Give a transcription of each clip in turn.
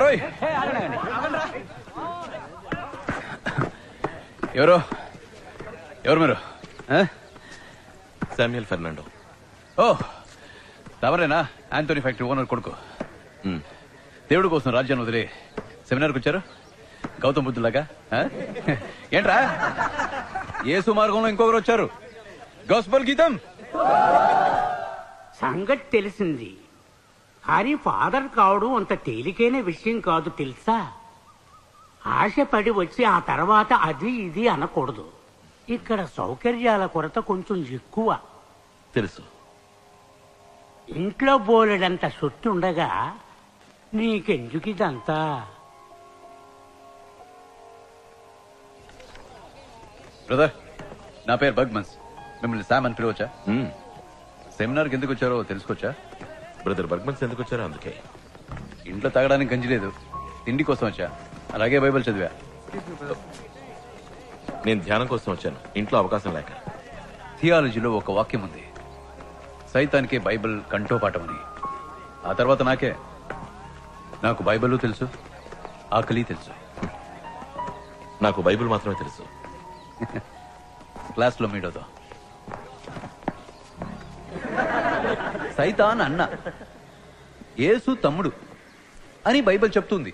రోయ్. ఎవరు మీరు? Samuel Fernando. ఓ తమరేనా? ఆంటోనీ ఫ్యాక్టరీ ఓనర్ కొడుకు. దేవుడి కోసం రాజ్యాన్ని వదిలి సెమినార్కి వచ్చారు గౌతమ్ బుద్ధులాగా. ఏంట్రా యేసు మార్గంలో ఇంకొకరు వచ్చారు. గాస్పెల్ గీతం సంగతి తెలిసింది, కానీ ఫాదర్ కావడం అంత తేలికైన విషయం కాదు తెలుసా. ఆశపడి వచ్చి ఆ తర్వాత అది ఇది అనకూడదు. ఇక్కడ సౌకర్యాల కొరత కొంచెం ఎక్కువ. తెలుసు. ఇంట్లో బోలెడంత సొత్తు ఉండగా నీకెందుకు ఇదంతా? బ్రదర్, నా పేరు బర్గ్మన్స్. మిమ్మల్ని శామ్ అని పిలవచ్చా? సెమినార్కి ఎందుకు వచ్చారో తెలుసుకోవచ్చా? బ్రదర్ బర్గ్మన్స్ ఎందుకు వచ్చారో అందుకే. ఇంట్లో తాగడానికి గంజి లేదు, తిండి కోసం వచ్చా. అలాగే బైబిల్ చదివా. నేను ధ్యానం కోసం వచ్చాను, ఇంట్లో అవకాశం లేక. థియాలజీలో ఒక వాక్యం ఉంది, సైతానికే బైబిల్ కంఠోపాఠం అని. ఆ తర్వాత నాకు బైబిల్ తెలుసు, ఆకలి తెలుసు. నాకు బైబిల్ మాత్రమే తెలుసు. క్లాస్లో మీడోతో సైతాన్ అన్న, యేసు తమ్ముడు అని బైబిల్ చెప్తుంది.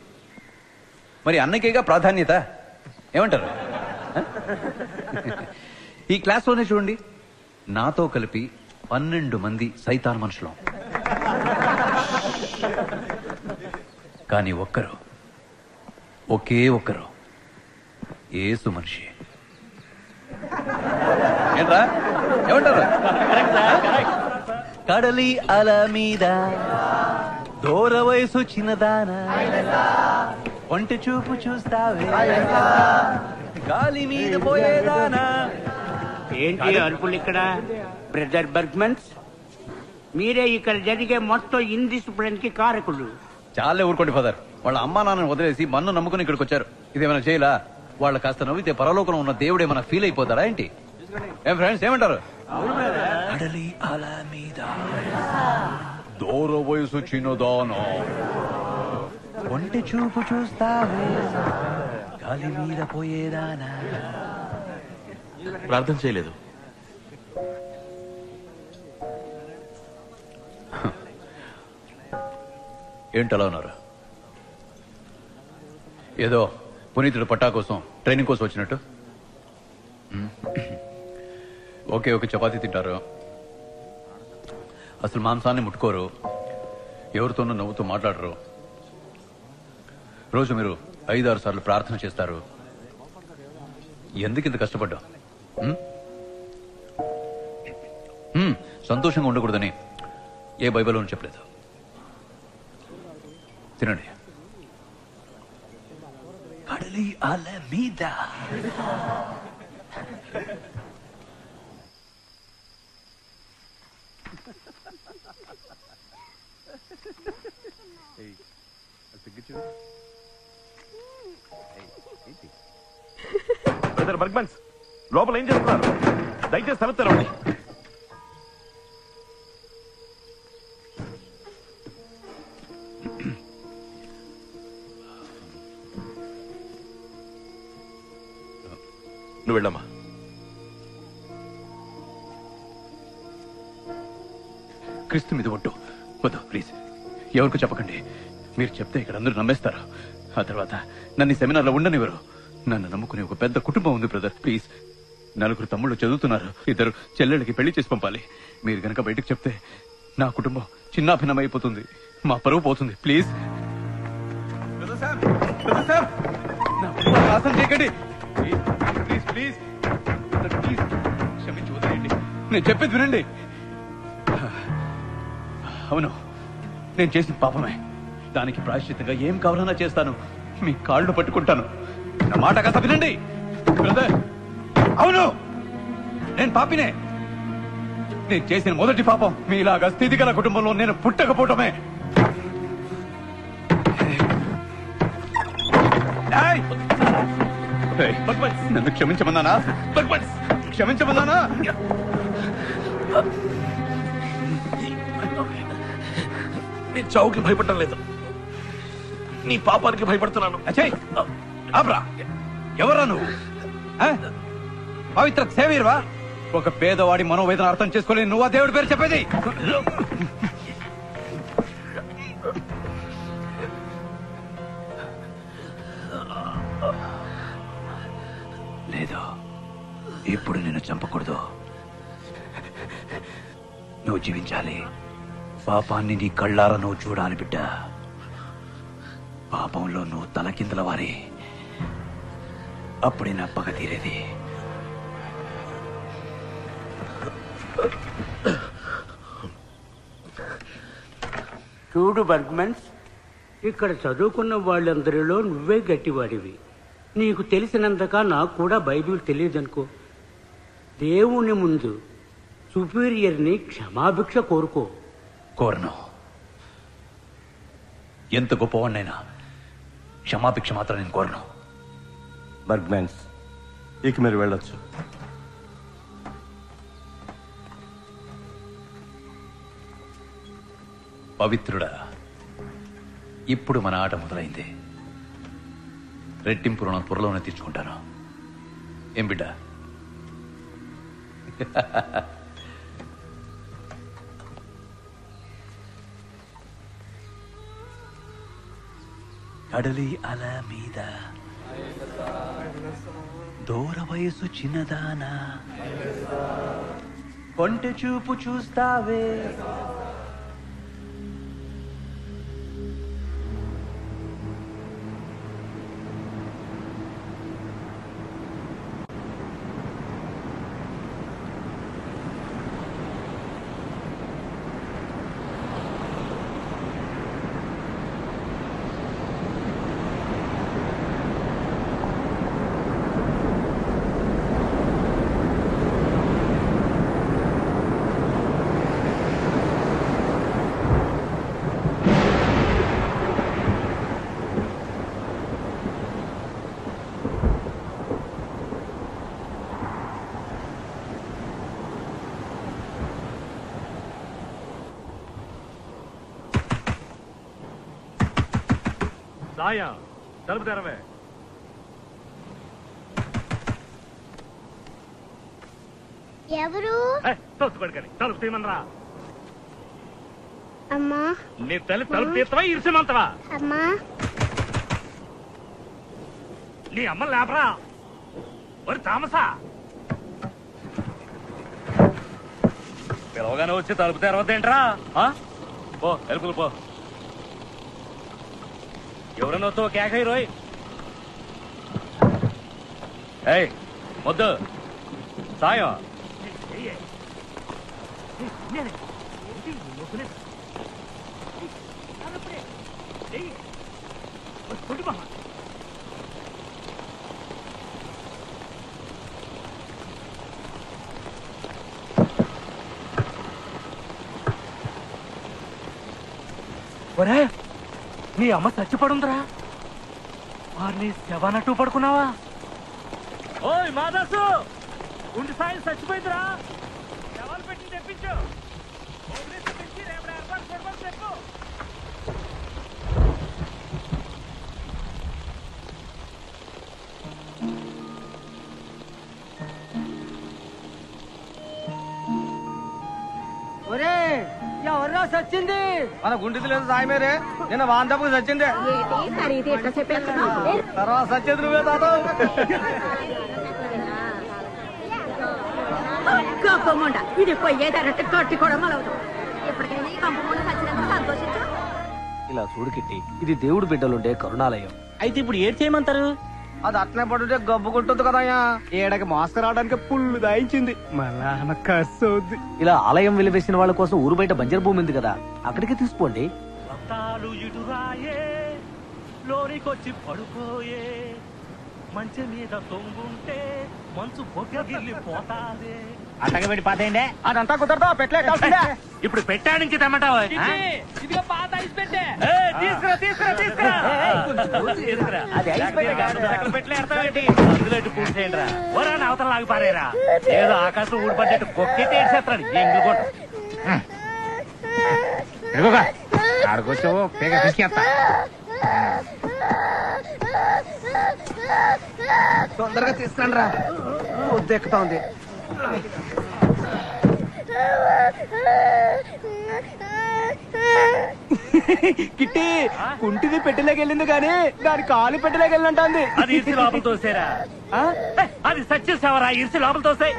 మరి అన్నకేగా ప్రాధాన్యత. ఏమంటారు? ఈ క్లాస్లోనే చూడండి, నాతో కలిపి 12 మంది సైతాన్ మనుషులు, కానీ ఒకే ఒక్కరు యేసు మనిషి. ఏంట్రా ఏమంటారు? కడలి అల మీద దూర వయసు చిన్నదానా, ఒంటి చూపు చూస్తావే గాలి మీద పోయేదానా. ఏంటి అరుపులు ఇక్కడ? బ్రదర్ బర్గ్మన్స్, మీరే ఇక్కడ జరిగే మొత్తం ఇండిసిప్లిన్ కి కారకులు. చాలే ఊరుకోండి ఫాదర్. వాళ్ళ అమ్మా నాన్నని వదిలేసి మన్ను నమ్ముకుని ఇక్కడికి వచ్చారు. ఇదేమైనా చేయలా? వాళ్ళు కాస్త నవ్వితే పరలోకంలో ఉన్న దేవుడు ఏమైనా ఫీల్ అయిపోతారా ఏంటి? ఏం ఫ్రెండ్స్ ఏమంటారు? కడలి అల మీద దూర వయసు చిన్నదానా, ఒంటి చూపు చూస్తావే గాలి మీద పోయేదానా. ప్రార్థన చేయలేదు. ఏంటలా ఉన్నారు? ఏదో పునీతుడు పట్టా కోసం ట్రైనింగ్ కోసం వచ్చినట్టు. ఓకే ఓకే, చపాతీ తింటారు, అసలు మాంసాన్ని ముట్టుకోరు, ఎవరితోనూ నవ్వుతూ మాట్లాడరు, రోజు మీరు 5-6 సార్లు ప్రార్థన చేస్తారు. ఎందుకు ఇంత కష్టపడ్డా? సంతోషంగా ఉండకూడదని ఏ బైబిల్లోనూ చెప్పలేదు. తినండి. కడలి అల మీద బ్రదర్ బర్గ్మన్స్, లోపల ఏం చేస్తున్నారు? దయచేసి తలుపు తెరవండి. నువ్వు వెళ్ళమ్మా. క్రీస్తు మీద ఒట్టు. వద్దు ప్లీజ్, ఎవరికి చెప్పకండి. మీరు చెప్తే ఇక్కడ అందరూ నమ్మేస్తారు. ఆ తర్వాత నన్ను ఈ సెమినార్లో ఉండనివ్వరు. నన్ను నమ్ముకునే ఒక పెద్ద కుటుంబం ఉంది బ్రదర్. ప్లీజ్, 4 తమ్ముళ్ళు చదువుతున్నారు, 2 చెల్లెళ్ళకి పెళ్లి చేసి పంపాలి. మీరు గనక బయటకు చెప్తే నా కుటుంబం చిన్నాభిన్నమైపోతుంది, మా పరువు పోతుంది. ప్లీజ్ చేయకండి. ప్లీజ్ ప్లీజ్ ప్లీజ్, క్షమించి వదిలేయండి. నేను చెప్పేది వినండి. అవును, నేను చేసిన పాపమే. దానికి ప్రాయశ్చిత్తంగా ఏం కావాలన్నా చేస్తాను. మీ కాళ్ళు పట్టుకుంటాను. నా మాట కాస్త వినండి బ్రదర్. అవును, నేను పాపినే. నేను చేసిన మొదటి పాపం మీలాగా స్థితిగల కుటుంబంలో నేను పుట్టకపోవటమే. నన్ను క్షమించమన్నానా? క్షమించమన్నానా? నేను చావుకి భయపడటం లేదు. నీ పాపానికి భయపడుతున్నాను. అచ్చయ్ ఆబ్రా, ఎవరా నువ్వు? పవిత్ర సేవీర్వా? ఒక పేదవాడి మనోవేదన అర్థం చేసుకోలేని నువ్వు ఆ దేవుడి పేరు చెప్పేది? లేదు, ఇప్పుడు నిన్ను చంపకూడదు. నువ్వు జీవించాలి. పాపాన్ని నీ కళ్ళారా నువ్వు చూడాలి బిడ్డ. పాపంలో నువ్వు తలకిందల వారి, అప్పుడే నా పగ తీరేది. చూడు బర్గ్మన్స్, ఇక్కడ చదువుకున్న వాళ్ళందరిలో నువ్వే గట్టివాడివి. నీకు తెలిసినంతగా నాకు కూడా బైబిల్ తెలియదనుకో. దేవుని ముందు సుపీరియర్ని క్షమాభిక్ష కోరుకో. కోరను. ఎంత గొప్పవాడినైనా క్షమాభిక్ష మాత్రం నేను కోరను. బర్గ్మెన్స్, ఇక మీరు వెళ్ళొచ్చు. పవిత్రుడా, ఇప్పుడు మన ఆట మొదలైంది. రెట్టింపు రుణం త్వరలోనే తీర్చుకుంటాను. ఏం బిడ్డ? కడలి అల మీద దూర వయసు చిన్నదానా, కొంటె చూపు చూస్తావే. సాయ తలుపు తెరవే. ఎవరు? తోసిపడుకని తలుపు తీయమనరా. అమ్మా. నీ తల్లి తలుపు తీస్తావా ఇరిసిమంతవా? అమ్మా. నీ అమ్మ లేపరా. మరి తామసా పిలవగానే వచ్చి తలుపు తెరవద్దేంట్రా? పో ఎలుపులు పో. ఎవరన్నా తో కేకై రోయ్. ఏయ్ మొద్దు సాయం. ఒరే, నీ అమ్మ చచ్చిపడుందిరా. వారిని శవనట్టు పడుకున్నావా? ఓయ్ మాదాసు, గుండె సాయి చచ్చిపోయిందిరా. శవాలు పెట్టి తెప్పించు. రేపు ఏర్పాటు చేయమని చెప్పు. ఒరే, ఎవర్రా సచ్చింది? మన గుండెది లేదు సాయమేరే. నిన్న వాంతపు సచ్చిందే. తర్వాత సచ్చేది నువ్వే తాత. ఇది పోయేదారంటే కట్టి కూడా మొలవదు. ఎప్పటికైనా ఈ కంపకుండా సచ్చినందుకు సంతోషించు. ఇలా చూడు కిట్టి, ఇది దేవుడు బిడ్డలుండే కరుణాలయం. అయితే ఇప్పుడు ఏం చేయమంటారు? అది అట్లే పడుంటే గబ్బుకుంటుంది కదయ్యా. ఏడకి మాస్క్ రావడానికి పుల్లు దాయించింది. మళ్ళా కస్తోద్ది. ఇలా ఆలయం వెలివేసిన వాళ్ళ కోసం ఊరు బయట బంజరు భూమి ఉంది కదా, అక్కడికి తీసుకోండి. లోనికొచ్చి పడుకోయే, మంచి మీద తొంగుంటే మంచు పొగ్గగిల్లి పోతాదే. అట్టగబెట్టి పాతేయండి. అదంతా కుదరదా? పెట్టలే కాల్సిందే. ఇప్పుడు పెట్టా నుంచి తెమ్మంటావా? ఇదిగో పాత ఐస్ పెట్టే. తీసుకురా తీసుకురా తీసుకురా. అది ఐస్ పెట్టే కాదు. పెట్టలేడతావేంటి? అందులో పూర్తి చేయండి రా. ఓరా అవతల లాగి పారేరా. ఏదో ఆకాశం ఊడిపడ్డట్టు కొక్కెట్టి ఏడ్చేస్తాడు. ఎంగుకోట ఆడుకొచ్చావు పేగ తీసుకెళ్తా. తొందరగా తీసుకురండి రా, ఎక్కుతా ఉంది. కిట్టి కుంటిది పెట్టలేకి వెళ్ళింది కానీ దాని కాలు పెట్టలేకి వెళ్ళినట్టుంది. అది ఇరిసి లోపల తోసేరా, అది సచ్చేసావరా, ఇరిసి లోపల తోసే.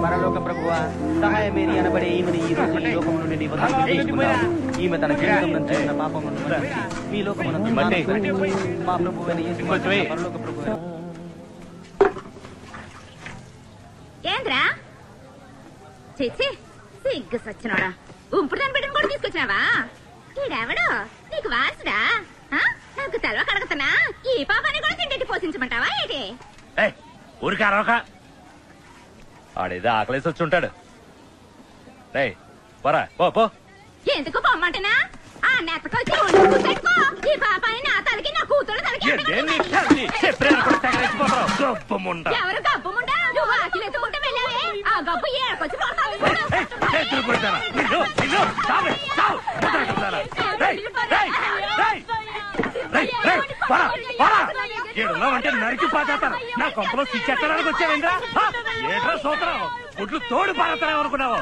పరలోక ప్రభువా, సహాయమేని అనబడే ఈమెను ఈ రోజు ఈ లోకము నుండి నీ వద్దకు తీసుకున్నావు. ఈమె తన జీవితం నుంచి చేసిన పాపమును మన్నించి మీ లోకమునందు మా ప్రభువైన యేసు పరలోక ప్రభువా. ఏంద్రా చేసి సిగ్గు సచ్చినోడా, ఉంపుడు దాని బిడ్డను కూడా తీసుకొచ్చినావా? ఈడెవడు నీకు వారసుడా? నాకు తెలవ కడగతున్నా ఈ పాపాన్ని కూడా తిండి పోషించమంటావా ఏంటి? ఊరికా రోక ఆడేదో ఆకలేసి వచ్చి ఉంటాడు. పోరా పో. ఎందుకు పొమ్మంటనా? ఆ నెత్తకొచ్చి పెట్టుకో. ఈ పాపాన్ని నా తలకి నా కూతురు తలకి. ఎవరు గబ్బుముండా? నువ్వు ఆకిలెత్తుకుంటే వెళ్ళావే, ఆ గబ్బు ఏడకొచ్చి అంటే నరికి పాతాను. నా కొంపలో స్విచ్ ఎక్కడానికి వచ్చావేంద్రా? ఏట్రా సూత్రం, గుడ్లు తోడు పారేస్తానే అనుకున్నావు.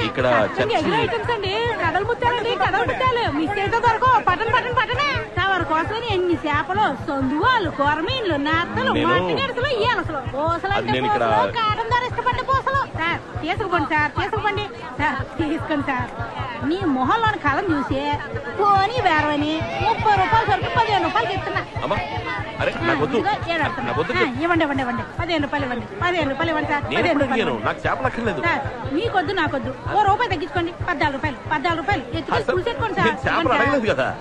ఇక్కడ కథలు ముత్తాలు మిస్టేక్ దొరకు పట్టణ తవర కోసం ఎన్ని చేపలు, సొందువాళ్ళు, కొరమీన్లు, నత్తలు, మట్టి గడుసులు, ఈలసలు, పూసలు, కాటం ధర ఇష్టపడ్డ పూసలు. సార్ తీసుకుపోండి సార్, తీసుకోండి సార్. నీ మొహంలోని కళం చూసి పోనీ వేరవని 30 రూపాయలు సరికి 15 రూపాయలకి ఇస్తున్నా. ఇవ్వండి 15 రూపాయలు ఇవ్వండి. 15 రూపాయలు ఇవ్వండి సార్. 15 రూపాయలు సార్, మీకొద్దు నాకొద్దు. ఓ రూపాయి తగ్గించుకోండి. 14 రూపాయలు ఎత్తుకొని చూసేసుకోండి సార్.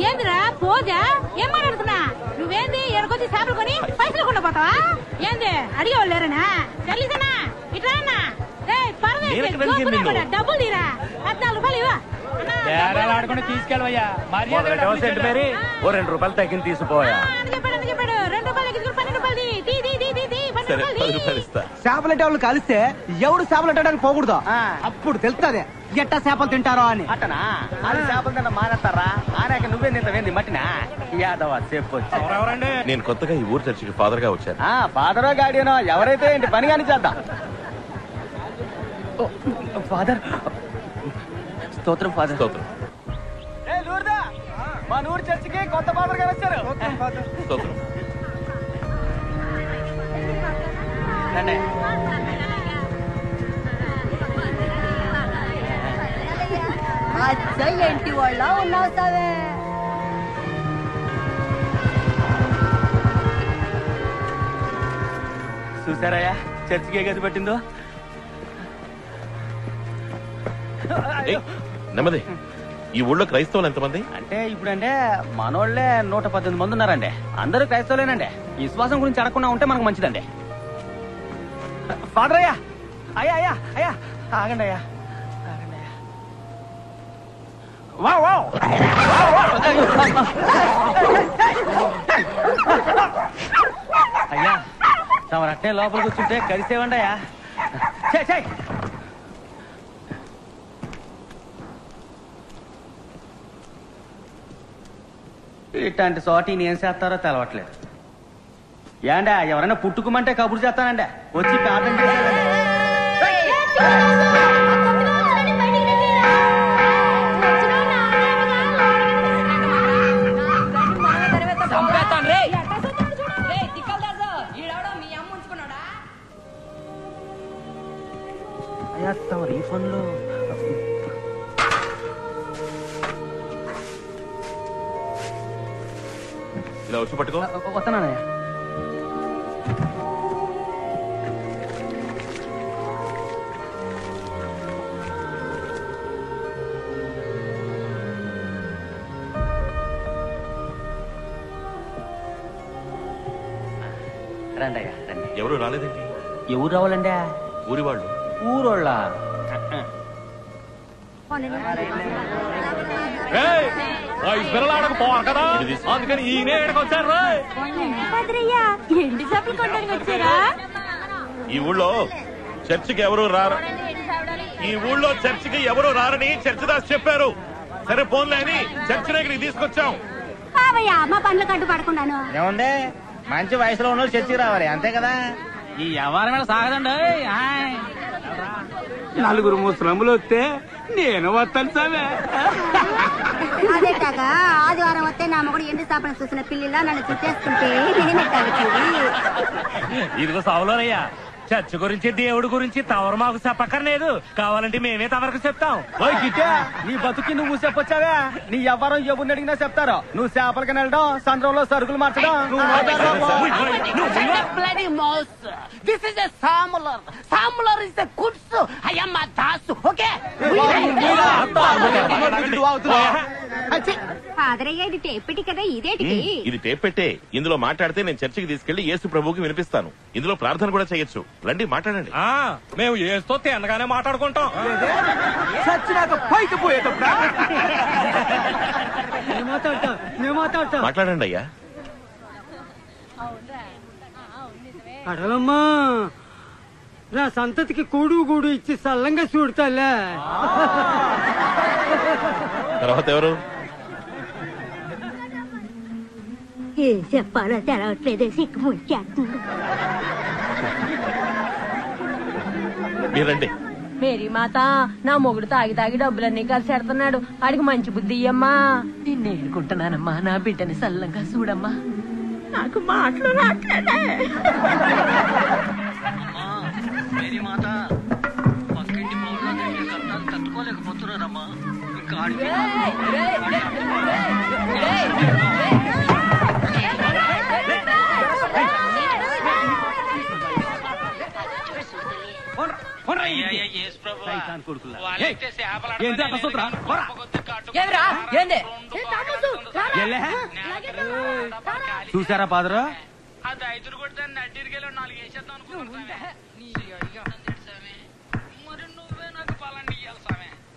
ఏందిరా పోజా, ఏం మాట్లాడుతున్నా? నువ్వేంది ఎడకొచ్చి చేపలు కొని పైసలు కొండ పోతావా? ఏంది అడిగేవాళ్ళు లేరనా? తెలిసేనా ఇట్లా డబ్బులు తీరా. 14 రూపాయలు ఇవ్వ. తీసుకెళ్ళవయ్యా, ఓ 2 రూపాయలు తగ్గింది తీసిపోయా. చెప్పాడు 2 రూపాయలు తగ్గించుకుని 12 రూపాయలు చేపలంటే వాళ్ళు కలిస్తే ఎవడు చేపలు పెట్టడానికి పోకూడదు, అప్పుడు తెలుస్తుంది ఎట్టా చేపలు తింటారో అని. అట్టనా? అది చేపలు తింటా మానేస్తారా? ఆనాక నువ్వే తింటావేంది మట్టినా? యాదవ చెప్పొచ్చు. నేను కొత్తగా ఈ ఊరు చర్చికి ఫాదర్ గా వచ్చాను. ఫాదరో గాడియనో ఎవరైతే ఏంటి పని కానీ చేద్దాం. ఫాదర్ స్తోత్రం. ఫాదర్ స్తోత్రం. మన ఊరు చర్చికి కొత్త ఫాదర్ గారు వచ్చారు. స్తోత్రం. ఏంటి వాళ్ళ ఉన్నావు సావే? చూసారయ్యా చర్చికి ఏ గది పెట్టిందో. నెమ్మది. ఈ ఊళ్ళో క్రైస్తవులు ఎంతమంది? అంటే ఇప్పుడంటే మనోళ్లే 118 మంది ఉన్నారండి. అందరూ క్రైస్తవులేనండి. విశ్వాసం గురించి అడగకుండా ఉంటే మనకు మంచిదండి. ఫాదర్ అయ్యా, అయ్యా ఆగండి అయ్యా. అయ్యా తమరు అట్టే లోపలికి కూర్చుంటే కలిసేవండి అయ్యా. ఇట్లాంటి చోటి ఏం చేస్తారో తెలవట్లేదు. ఏండా ఎవరైనా పుట్టుకోమంటే కబురు చేస్తానండి, వచ్చి ప్రార్థన చేస్తానండి. అయ్యా తమ రీఫండ్ లో ఇలా వచ్చి పట్టుకో. వస్తున్నానయ్యా. రండి అయ్యా రండి. ఎవరు రాలేదేంటి? ఎవరు రావాలండి? ఊరి వాళ్ళు. ఊరోళ్ళ పిల్లలాడకపోవాలి కదా, అందుకని ఈయనే వచ్చారు. ఎండి చేపలు కొనడానికి వచ్చారా? ఈ ఊళ్ళో చర్చికి ఎవరు రారు. ఈ ఊళ్ళో చర్చికి ఎవరు రారని చర్చిదాస్ చెప్పారు. సరే పోన్లే అని చర్చి దగ్గరికి తీసుకొచ్చాం. మా పనులు కట్టు పడకుండాను ఏముంది, మంచి వయసులో ఉన్న చర్చికి రావాలి అంతే కదా. ఈ వ్యవహారం మీద సాగదండి. నలుగురు ముసలములు వస్తే నేను వస్తాను సామే. అదే కాక ఆదివారం వస్తే నా మొగుడు ఎండి స్థాపన చూసిన పిల్లిలా నన్ను చుట్టేస్తుంటే ఇదిగో సావులోనయ్యా, చర్చ్ గురించి దేవుడి గురించి తవరు మాకు చెప్పక్కర్లేదు. కావాలంటే మేమే తవరకు చెప్తాం. నీ బతుకి నువ్వు చెప్పొచ్చావే. నీ వ్యవహారం ఎవరిని అడిగినా చెప్తారు. నువ్వు చేపలకి వెళ్ళడం, సంద్రంలో సరుకులు మార్చడం. This is a samular. Samular is a goods. I am a dasu. Okay? ఫాదరయ్య ఇది టేపెట్టి కదా, ఇదేటికి? ఇది టేప్ పెట్టే. ఇందులో మాట్లాడితే నేను చర్చికి తీసుకెళ్లి యేసు ప్రభువుకి వినిపిస్తాను. ఇందులో ప్రార్థన కూడా చేయొచ్చు. రండి మాట్లాడండి. మేము ఏస్తో తిన్నగానే మాట్లాడుకుంటాం. మాట్లాడండి అయ్యా. కడలమ్మా, నా సంతతికి కూడు ఇచ్చి సల్లంగా చూడతాలే. తర్వాత ఎవరు? ఏం చెప్పాలో తెలవట్లేదే, సిక్కు ముచ్చేస్తుంది. మీరండి. మేరీ మాత, నా మొగుడు తాగి తాగి డబ్బులన్నీ కలిసి ఎడుతున్నాడు. ఆడికి మంచి బుద్ధి ఇయ్యమ్మా. నిన్ను ఏడుకుంటున్నానమ్మా, నా బిడ్డని సల్లంగా చూడమ్మా. నాకు మాటలు రాట్లేదే. మేరీ మాత, పక్కింటి పౌరులు తట్టుకోలేకపోతున్నారమ్మా. చూసారా పాదరా?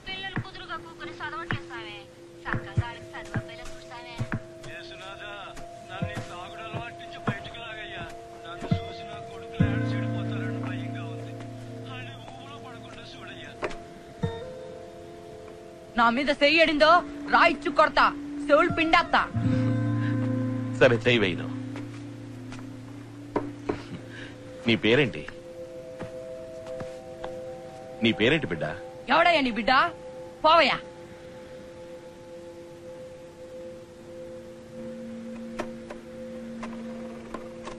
పిల్లలు కుదురుగా కూకుని చదవట్లేసామే. చక్కగా చదువు చూసామే. నా మీద చెయ్యడిందో రాయిచ్చు కొడతా, చెవులు పిండేస్తా. సరే చెయ్యి వేయను. నీ పేరేంటి? నీ పేరేంటి బిడ్డ? ఎవడయ్యా నీ బిడ్డ? పోవయ్యా.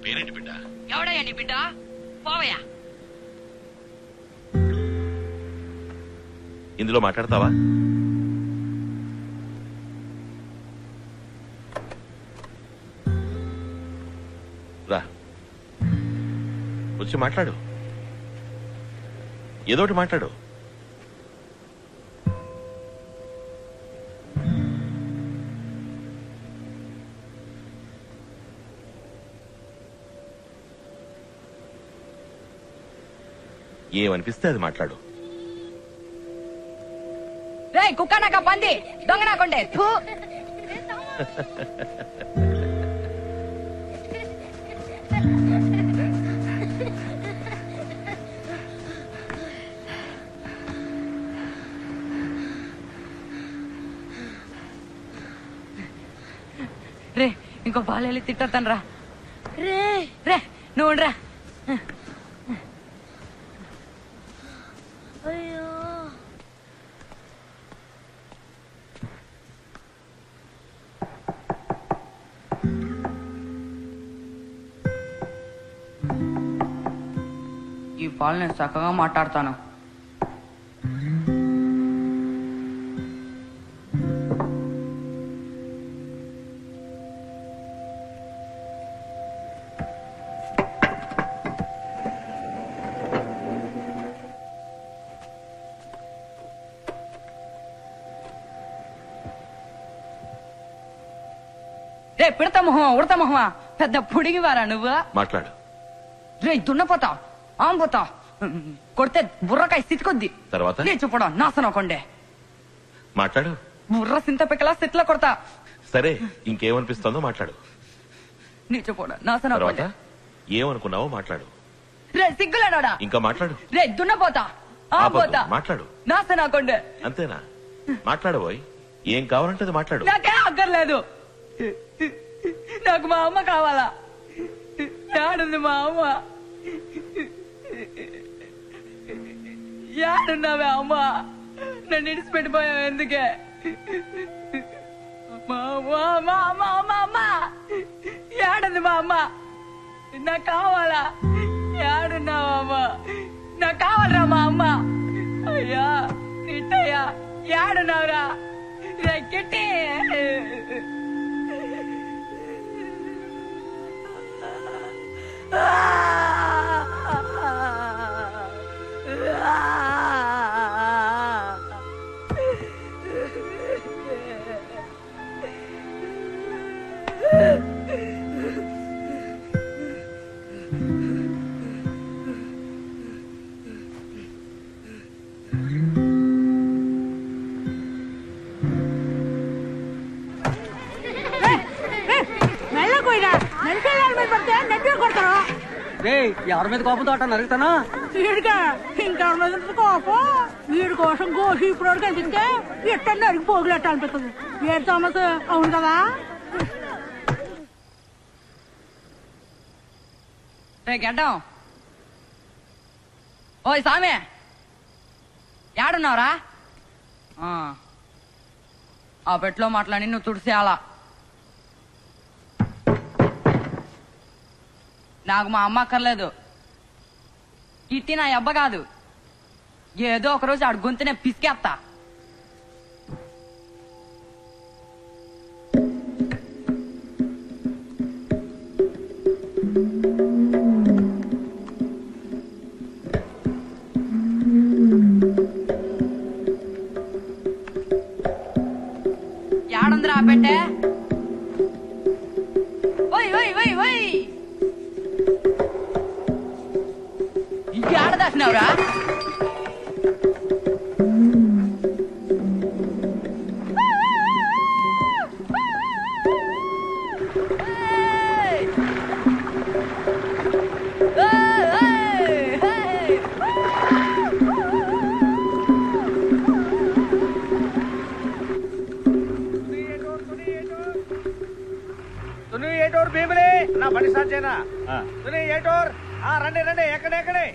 పేరేంటి బిడ్డ? ఎవడయ్యా నీ బిడ్డ? పోవయ్యా. ఇందులో మాట్లాడతావా? రా, వచ్చి మాట్లాడు. ఏదోటి మాట్లాడు. ఏమనిపిస్తే అది మాట్లాడు. రే కుక్క నాక పంది, దొంగ నాకుండే. రే ఇంకో బాలెళ్ళి తిట్టొద్దాను రా. రే రే నువ్వు రా. ఈ పాలు నేను చక్కగా మాట్లాడతాను. రే పిడత మొహమా ఉడత మొహమా పెద్ద పుడిగివారా నువ్వు? మాట్లాడు. రే దున్నపోతా ఆంపోతా కొడితే బుర్రకాయ సిట్టుకొద్ది. తర్వాత నీ చూపడా నాశనం కొండే. మాట్లాడు. బుర్ర సింత పిక్కలా సిట్ల కొడతా. సరే ఇంకేమనిపిస్తుందో మాట్లాడు. నీ చూపడా నాశనం తర్వాత కొండే. ఏమనుకున్నావో మాట్లాడు. రే సిగ్గులేడా? ఇంకా మాట్లాడు. రే దున్నపోతా ఆంపోతా మాట్లాడు. నాశనం కొండే. అంతేనా? మాట్లాడబోయ్. ఏం కావాలంటే అది మాట్లాడు. నాకే అక్కర్లేదు. నాకు మా అమ్మ కావాలా. యాడుంది మా అమ్మ? యాడున్నావే అమ్మ? నన్ను ఇడిచిపెట్టిపోయావు ఎందుకే? మా అమ్మ యాడుంది మా అమ్మ? నాకు కావాలా. యాడున్నావా అమ్మ? నాకు కావాలరా మా అమ్మ. అయ్యా ఇట్టయ్యా యాడున్నావురా? కిట్టి ఎవరి మీద కోపంతో అట్ట నరుగుతాను? వీడిగా ఇంకెవరి మీద కోపం. వీడి కోసం గోసి ఇప్పుడు కనిపిస్తే ఎట్ట నరికి పోగులెట్ట అనిపిస్తుంది. ఏడు థామస్ అవును కదా? రే గడ్డం ఓయ్ సామే యాడున్నావురా? ఆ పెట్లో మాట్లాడి నువ్వు తుడిసేయాలా. నాకు మా అమ్మ అక్కర్లేదు. కిట్టి నా అబ్బ కాదు. ఏదో ఒకరోజు ఆడు గొంతునే పిసికేస్తా. యాడుందిరా పెట్టే? ఓయ్ ఓయ్ ఓయ్ ఓయ్ ఇంకేడ దాచినావురా? భీమిలే నా పని స్టార్ట్ చేయనా? ఏటోర్ రండి రండి. ఎక్కడెక్కడే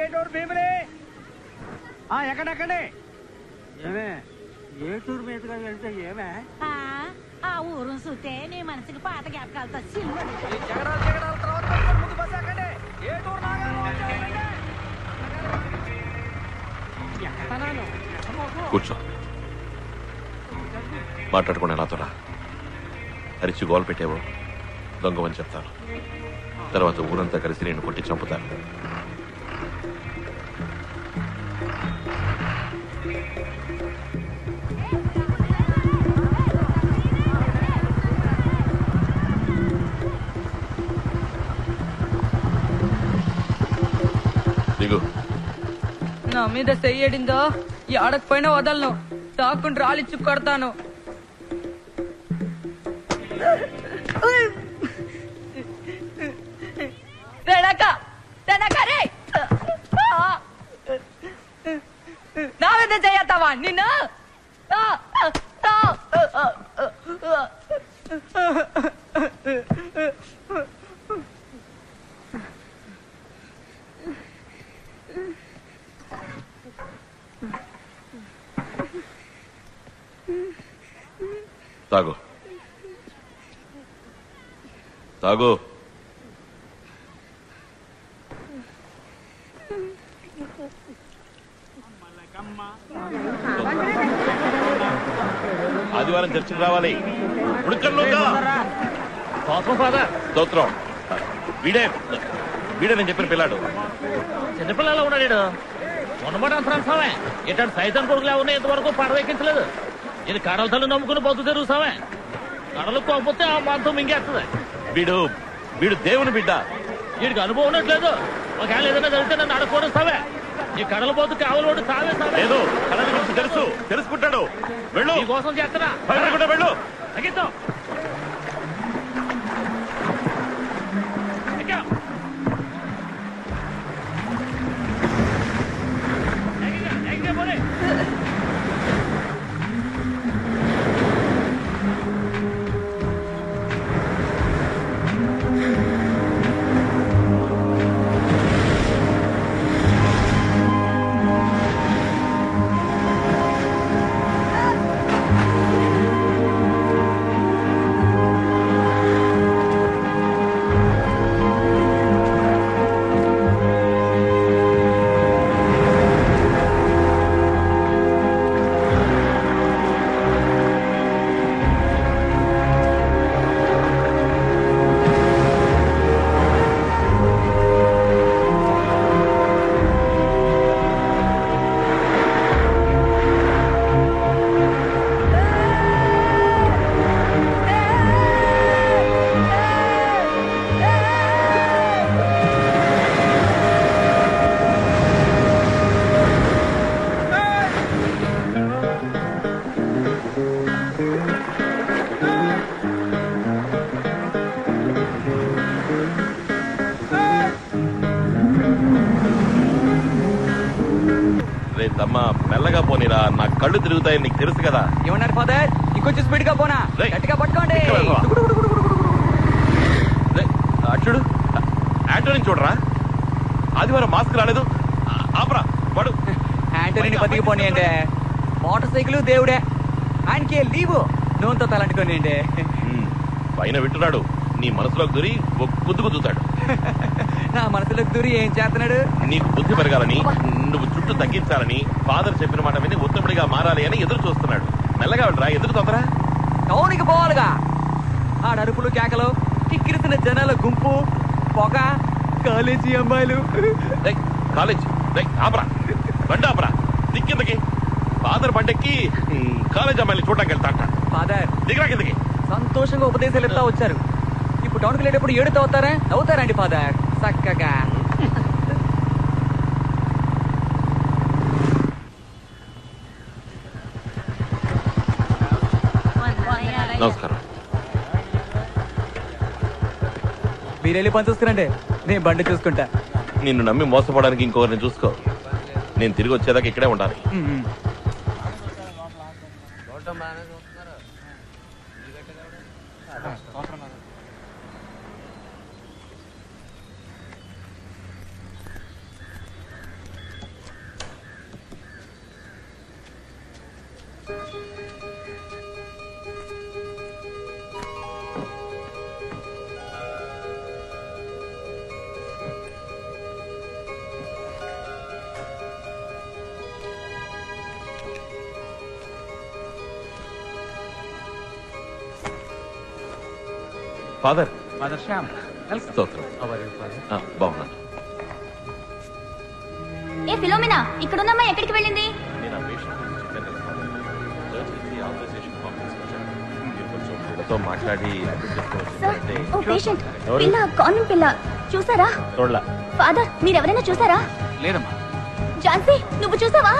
ఏటోర్ భీమిలే ఎక్కడెక్కడే. ఏమే ఏటూరు మీదుగా వెళ్తే ఏమే? ఆ ఊరు చూస్తే నీ మనసుకి పాత జ్ఞాపకాలతో ముందు బస్ ఎక్కండి. ఏటూరు కూర్చో. మాట్లాడుకునే నాతో రా. అరిచి గోల్ పెట్టేవో దొంగవని చెప్తాను. తర్వాత ఊరంతా కలిసి నేను కొట్టి చంపుతాను. దిగు. నా మీద చెయ్యడిందో ఆడకపోయినా వదలను. తాకుండా రాలిచ్చి కొడతాను. నా మీద చెయ్యతావా నిన్ను? తాగు తాగు. ఆదివారం చర్చికి రావాలి. స్తోత్రం. వీడే నేను చెప్పిన పిల్లాడు. చిన్నపిల్లలు ఉన్నాడు. ఉన్నమాట అంతరాంశమే. ఇట్లాంటి సైతం కొడుకులా ఉన్నాయి. ఇంతవరకు పడవ ఎక్కించలేదు. ఇది కడల తల్లి నమ్ముకుని బతు తెరుగుతావే కడలు కోకపోతే ఆ మాంతం మింగేస్తుంది. వీడు దేవుని బిడ్డ. వీడికి అనుభవం ఉన్నట్లేదు. ఒకవేళ ఏదైనా జరిగితే నన్ను అడగకూడస్తావే. ఈ కడల పోతు కావలోడు సావే సావే. లేదు కడల గురించి తెలుసుకుంటాడు. వెళ్ళు. నీ కోసం చేస్తున్నా. వెళ్ళు. తగ్గిద్దాం. మెల్లగా పోనీరా, నా కళ్ళు తిరుగుతాయి, నీకు తెలుసు కదా. ఏమన్నారు ఫాదర్? ఇంకొంచెం స్పీడ్ గా పోనా? గట్టిగా పట్టుకోండి. అచ్చుడు ఆంటోని చూడరా, ఆదివారం మాస్క్ రాలేదు. ఆపరా వాడు. ఆంటోని బతికిపోనీ అంటే మోటార్ సైకిల్ దేవుడే, ఆయనకి లీవు నూనెతో తలంటుకోని అంటే పైన వింటున్నాడు. నీ మనసులోకి దూరి గుద్దు గుద్దుతాడు. నా మనసులోకి దూరి ఏం చేస్తున్నాడు? నీకు బుద్ధి పెరగాలని, నువ్వు చుట్టూ తగ్గించాలని, ఫాదర్ చెప్పిన మాట విని ఉత్తముడిగా మారాలి అని ఎదురు చూస్తున్నాడు. మెల్లగా వెళ్ళరా, ఎందుకు తొందర? టౌన్కి పోవాలిగా. ఆ అరుపులు కేకలు, కిక్కిరిసిన జనాల గుంపు, పొగ, కాలేజీ అమ్మాయిలు. కాలేజ్ ఆపరా, బండి ఆపరా. దిక్కిందకి ఫాదర్ బండెక్కి కాలేజ్ అమ్మాయిలు చూడడానికి వెళ్తాట. ఫాదర్ దిగరా కిందకి. సంతోషంగా ఉపదేశాలు ఇస్తా వచ్చారు. ఇప్పుడు టౌన్కి వెళ్ళేటప్పుడు ఏడుతో అవుతారా? అవుతారండి ఫాదర్ చక్కగా. నమస్కారం. మీరు వెళ్ళి పని చూసుకురండి, నేను బండి చూసుకుంటా. నిన్ను నమ్మి మోసపోవడానికి ఇంకొకరిని చూసుకో. నేను తిరిగి వచ్చేదాకా ఇక్కడే ఉండాలి. ఫాదర్ శ్యామ్ స్తోత్రం. బాగున్నాను. ఏ ఫిలోమినా, ఇక్కడున్నమ్మా ఎక్కడికి వెళ్ళింది? నేను ఆ పేషెంట్ గురించి చెప్పాను కదా ఫాదర్. సర్జరీకి ఆథరైజేషన్ ఫామ్ తీసుకొచ్చాను. మీరు కొంచెం వీళ్ళతో మాట్లాడి అంటే. ఓ పేషెంట్ పిల్ల, కాన్వెంట్ పిల్ల చూసారా? చూడలా. ఫాదర్ మీరెవరైనా చూసారా? లేదమ్మా. ఝాన్సీ నువ్వు చూసావా?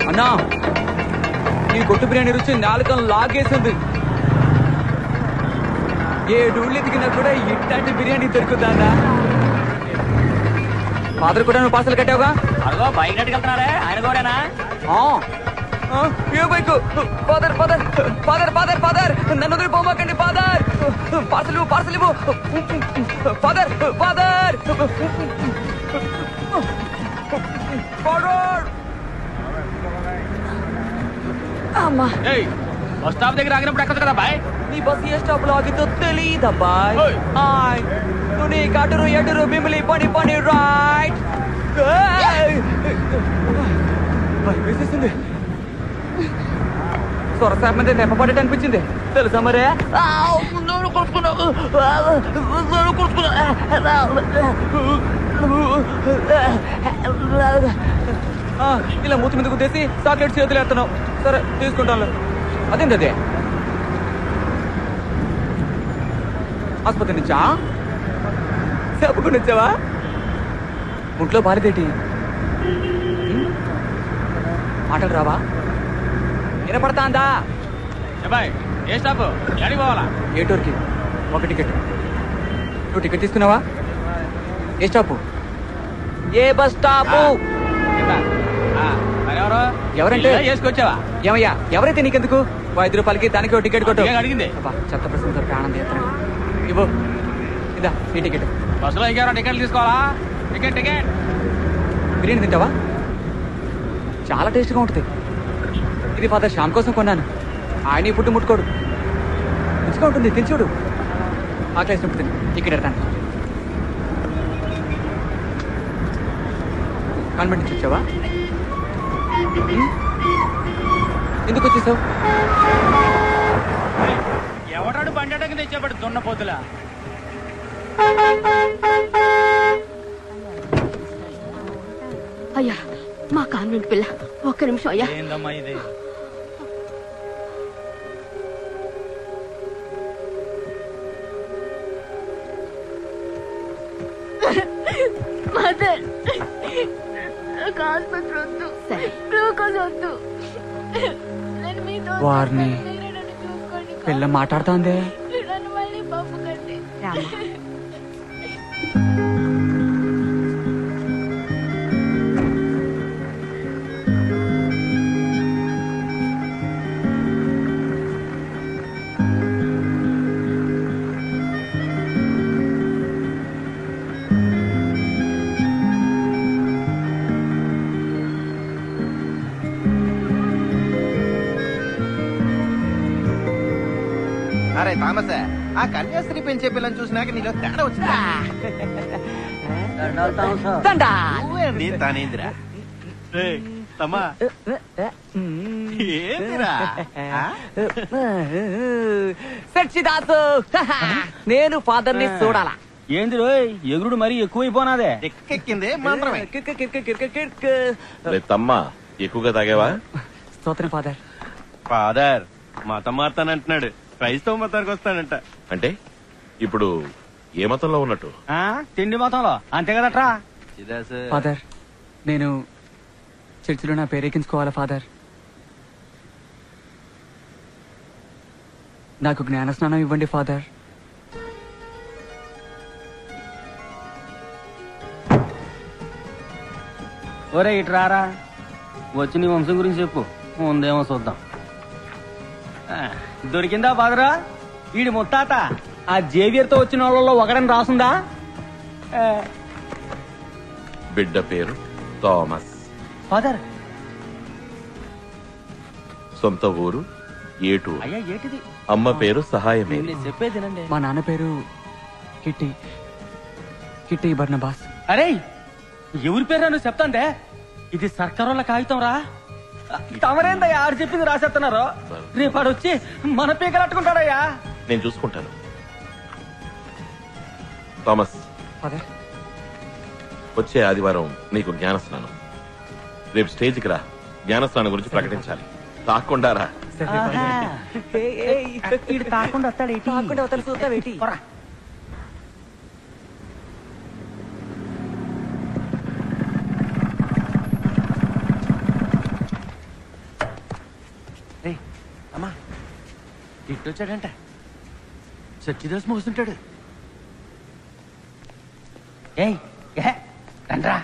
అన్నా, ఈ కొట్టు బిర్యానీ రుచి నాలుకను లాగేసింది. ఏ డూళ్ళు ఎదిగినా కూడా ఇట్లాంటి బిర్యానీ దొరుకుతుందా? ఫాదర్ కూడా నువ్వు పార్సల్ కట్టావుగా? అదిగో బైక్ నట్టుకెళ్తున్నారే, ఆయన కూడానా? ఏ bike? Father father father father father నన్ను వదిలి పోమాకండి ఫాదర్. పార్సల్ పార్సల్ ఇవ్వు father father father. Bus stop దగ్గర ఆగినప్పుడు ఎక్కడ కదా బాయ్? నీ బస్ ఏ స్టాప్ లో ఆగితో తెలియదబ్బాయ్. తుని కటురు ఎటురు బిమిలి పని పని రైట్. వేసేసింది. సొరసాప్ మీద నెప్పబడేట అనిపించింది తెలుసా మరే. ఇలా మూతి మీద గుద్దేసి చాక్లెట్ చేతులు ఎడుతున్నావు. సరే తీసుకుంటాను. అదేంటి అదే ఆసుపత్రి నుంచా చెప్పుకుని వచ్చావా? ఒంట్లో బాలేదేటి? మాటలు రావా? వినపడతాందా? బాయ్ ఏ స్టాప్? ఎడికి పోవాలా? ఏ టూర్కి? ఒక టికెట్. నువ్వు టికెట్ తీసుకున్నావా? ఏ స్టాపు? ఏ బస్ స్టాపు? ఎవరంటే వేసుకొచ్చావా? ఏమయ్యా ఎవరైతే నీకెందుకు? 5 రూపాయలకి దానికి ఒక టికెట్ కొట్టు. అడిగింది చెత్త ప్రశ్నతో ప్రాణం తీస్తున్నాడు. ఇవ్వు ఇదా ఈ టికెట్. బస్సులో ఇంకెవరో టికెట్లు తీసుకోవాలా? Ticket ticket. బిర్యానీ తింటావా? చాలా టేస్ట్గా ఉంటుంది. ఇది ఫాదర్ శ్యామ్ కోసం కొన్నాను. ఆయన పుట్టు ముట్టుకోడు. రుచిగా ఉంటుంది. తిని చూడు. ఆకలేసినప్పుడు తిని. టికెట్ ఎడతాను. కాన్వెంట్ నుంచి వచ్చావా? ఎందుకు వచ్చేసావు? ఎవడాడు బండి తెచ్చేవాడు దున్నపోతులా? అయ్యా మా కాన్వెంట్ పిల్ల, ఒక్క నిమిషం అయ్యా. ఏందమ్మా ఇది? మదర్ ఆసుపత్రి వద్దు, గ్లూకోజ్ వద్దు. నేను మీతో వారిని పిల్ల మాట్లాడుతోంది. నన్ను మళ్ళీ పంపకండి. అరే థామస్, ఆ కన్యాస్త్రీ పెంచే పిల్లని చూసినాక నీలో తేడా వచ్చిందా? నువ్వేంది తానేందిరా? తమ్మా ఏందిరా? సచ్చిదాసు నేను ఫాదర్ ని చూడాలా? ఏంది రోయ్ ఎగురుడు మరీ ఎక్కువైపోనాదే. ఎక్కెక్కిందే మాత్రమే. తమ్మా ఎక్కువగా తాగావా? స్తోత్రం ఫాదర్. ఫాదర్ మతం మారుతానంటున్నాడు. క్రైస్తవ మతానికి వస్తానంట. అంటే ఇప్పుడు ఏ మతంలో ఉన్నట్టు? తిండి మతంలో అంతే కదట్రా. ఫాదర్ నేను చర్చిలో నా పేరెక్కించుకోవాలా ఫాదర్? నాకు జ్ఞాన స్నానం ఇవ్వండి ఫాదర్. ఒరే ఇట్రారా, వచ్చి నీ వంశం గురించి చెప్పు. ఉందేమో చూద్దాం. దొరికిందా ఫాదరా? వీడి ముత్తాత ఆ జేవియర్ తో వచ్చిన వాళ్ళలో ఒకడని రాసుందా? బిడ్డ పేరు థామస్. ఫాదర్ సొంత ఊరు ఏటూరు. అయ్యా ఏటిది? అమ్మ పేరు సహాయమే. చెప్పేదినండి. మా నాన్న పేరు కిట్టి కిట్టి బర్నబాస్. అరే ఎవరి పేరు నువ్వు చెప్తాంటే? ఇది సర్కారోళ్ళ కాగితం రా. తమరేందయ్యా ఆడు చెప్పింది రాసేస్తున్నారు. రేపాడు వచ్చి మన పీకలట్టుకుంటాడయ్యా. నేను చూసుకుంటాను. థామస్ ఫాదర్ వచ్చే ఆదివారం నీకు జ్ఞానస్నానం. రేపు స్టేజ్కి రా. జ్ఞానస్నానం గురించి ప్రకటించాలి. తాకుండా రా. తాకుండా వస్తాడు. చూస్తావేటి? అమ్మా ఇట్టొచ్చాడంట. సచ్చిదాస్ మోస్తుంటాడు. ఏయ్ రండ్రా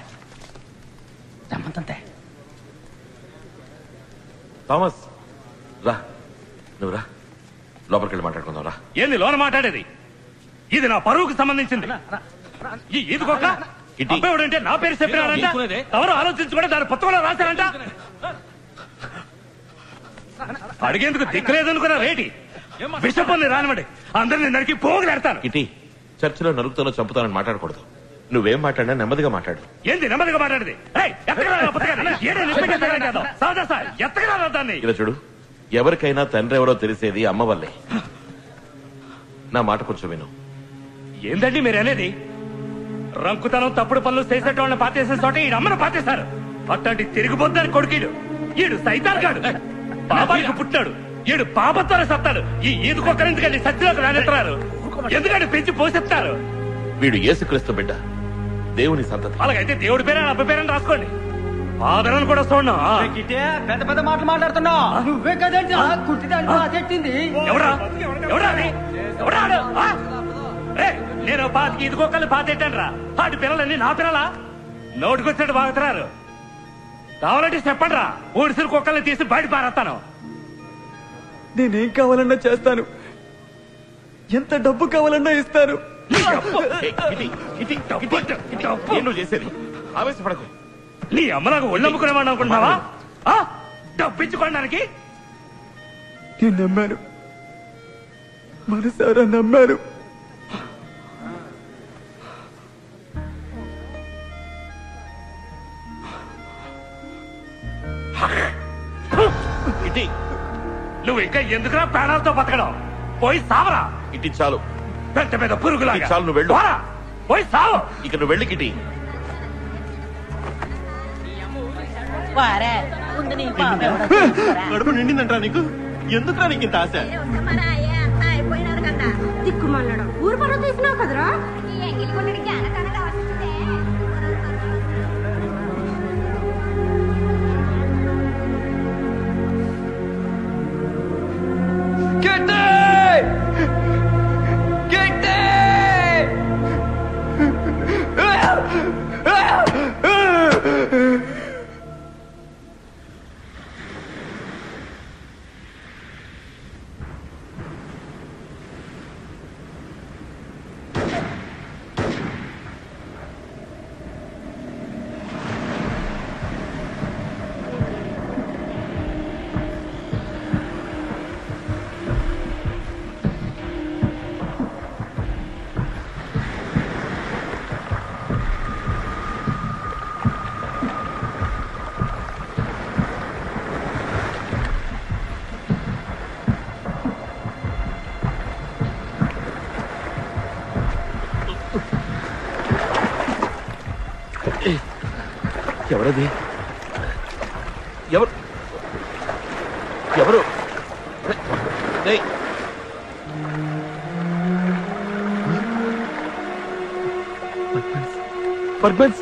రమ్మంతే. థామస్ రా, నువ్వు రా. లోపలికి వెళ్ళి మాట్లాడుకుందాం రా. ఏంది లోన మాట్లాడేది? ఇది నా పరువుకు సంబంధించింది. ఈదుకోక అబ్బాయిడంటే నా పేరు చెప్పినాడంట. ఎవరు ఆలోచించుకుంటే దాని పుస్తకంలో రాశారంట. అడిగేందుకు దిక్కులేదనుకున్నా రేటి విషపల్ని రానివ్వండి, అందరిని నరికి పోగులేడతాను. ఇటీ చర్చిలో నరుకుతానో చంపుతానని మాట్లాడకూడదు. నువ్వేం మాట్లాడినా నెమ్మదిగా మాట్లాడు. ఏంది నెమ్మదిగా మాట్లాడేది? దాన్ని ఇలా చూడు, ఎవరికైనా తండ్రి ఎవరో తెలిసేది అమ్మ వల్లే. నా మాట కొంచెం విను. ఏందండి మీరు అనేది? రంకుతనం తప్పుడు పనులు చేసేటోళ్ళని పాతేసే చోట ఈ అమ్మను పాతేశారు. అట్లాంటి తిరిగిపోద్దని కొడుకీడు. ఈడు సైతాన్ గాడు, బాబాయికి పుట్టాడు. ఈడు పాపత్వాలు సత్తాడు. ఈ ఈదుకొక్కరు ఎందుకండి సత్యలోకి రానెత్తారు? ఎందుకంటే పెంచి పోషిస్తారు. వీడు యేసుక్రీస్తు బిడ్డ, దేవుని సంతతి. అలాగైతే దేవుడి పేరు అబ్బ పేరని రాసుకోండి. ఆదరణ కూడా చూడను. పెద్ద పెద్ద మాటలు మాట్లాడుతున్నావు. నువ్వే కదండి కుట్టింది. ఎవడా ఎవడా ఎవడా? నేను పాతికి ఇదికొక్కల్ని పాతెట్టాను రా. ఆడి పిల్లలన్నీ నా పిల్లలా? నోటికొచ్చినట్టు బాగుతున్నారు. కావాలంటే చెప్పండి రా, ఊడిసిన కుక్కల్ని తీసి బయట పారేస్తాను. నేనేం కావాలన్నా చేస్తాను, ఎంత డబ్బు కావాలన్నా ఇస్తాను. నువ్వు చేసేది ఆవేశపడకు. నీ అమ్మలాగా ఒళ్ళమ్ముకునేవాడిని అనుకుంటున్నావా? డబ్బిచ్చుకోవడానికి నేను నమ్మాను, మనసారా నమ్మాను. ఇటీ నువ్వు ఇంకా ఎందుకురా ప్రాణాలతో బతకడం? పోయి సావరా. ఇటీ చాలు, పెద్ద పెద్ద పురుగులా. చాలు, నువ్వు వెళ్ళు. పోయి సావు. ఇక నువ్వు వెళ్ళి కిటీ. కడుపు నిండిందంటరా నీకు? ఎందుకురా నీకు ఇంత ఆశ? దిక్కుమల్లడం ఊరు పనులు తీసినావు కదరా. ఎవరది? ఎవరు ఎవరు? పర్పన్స్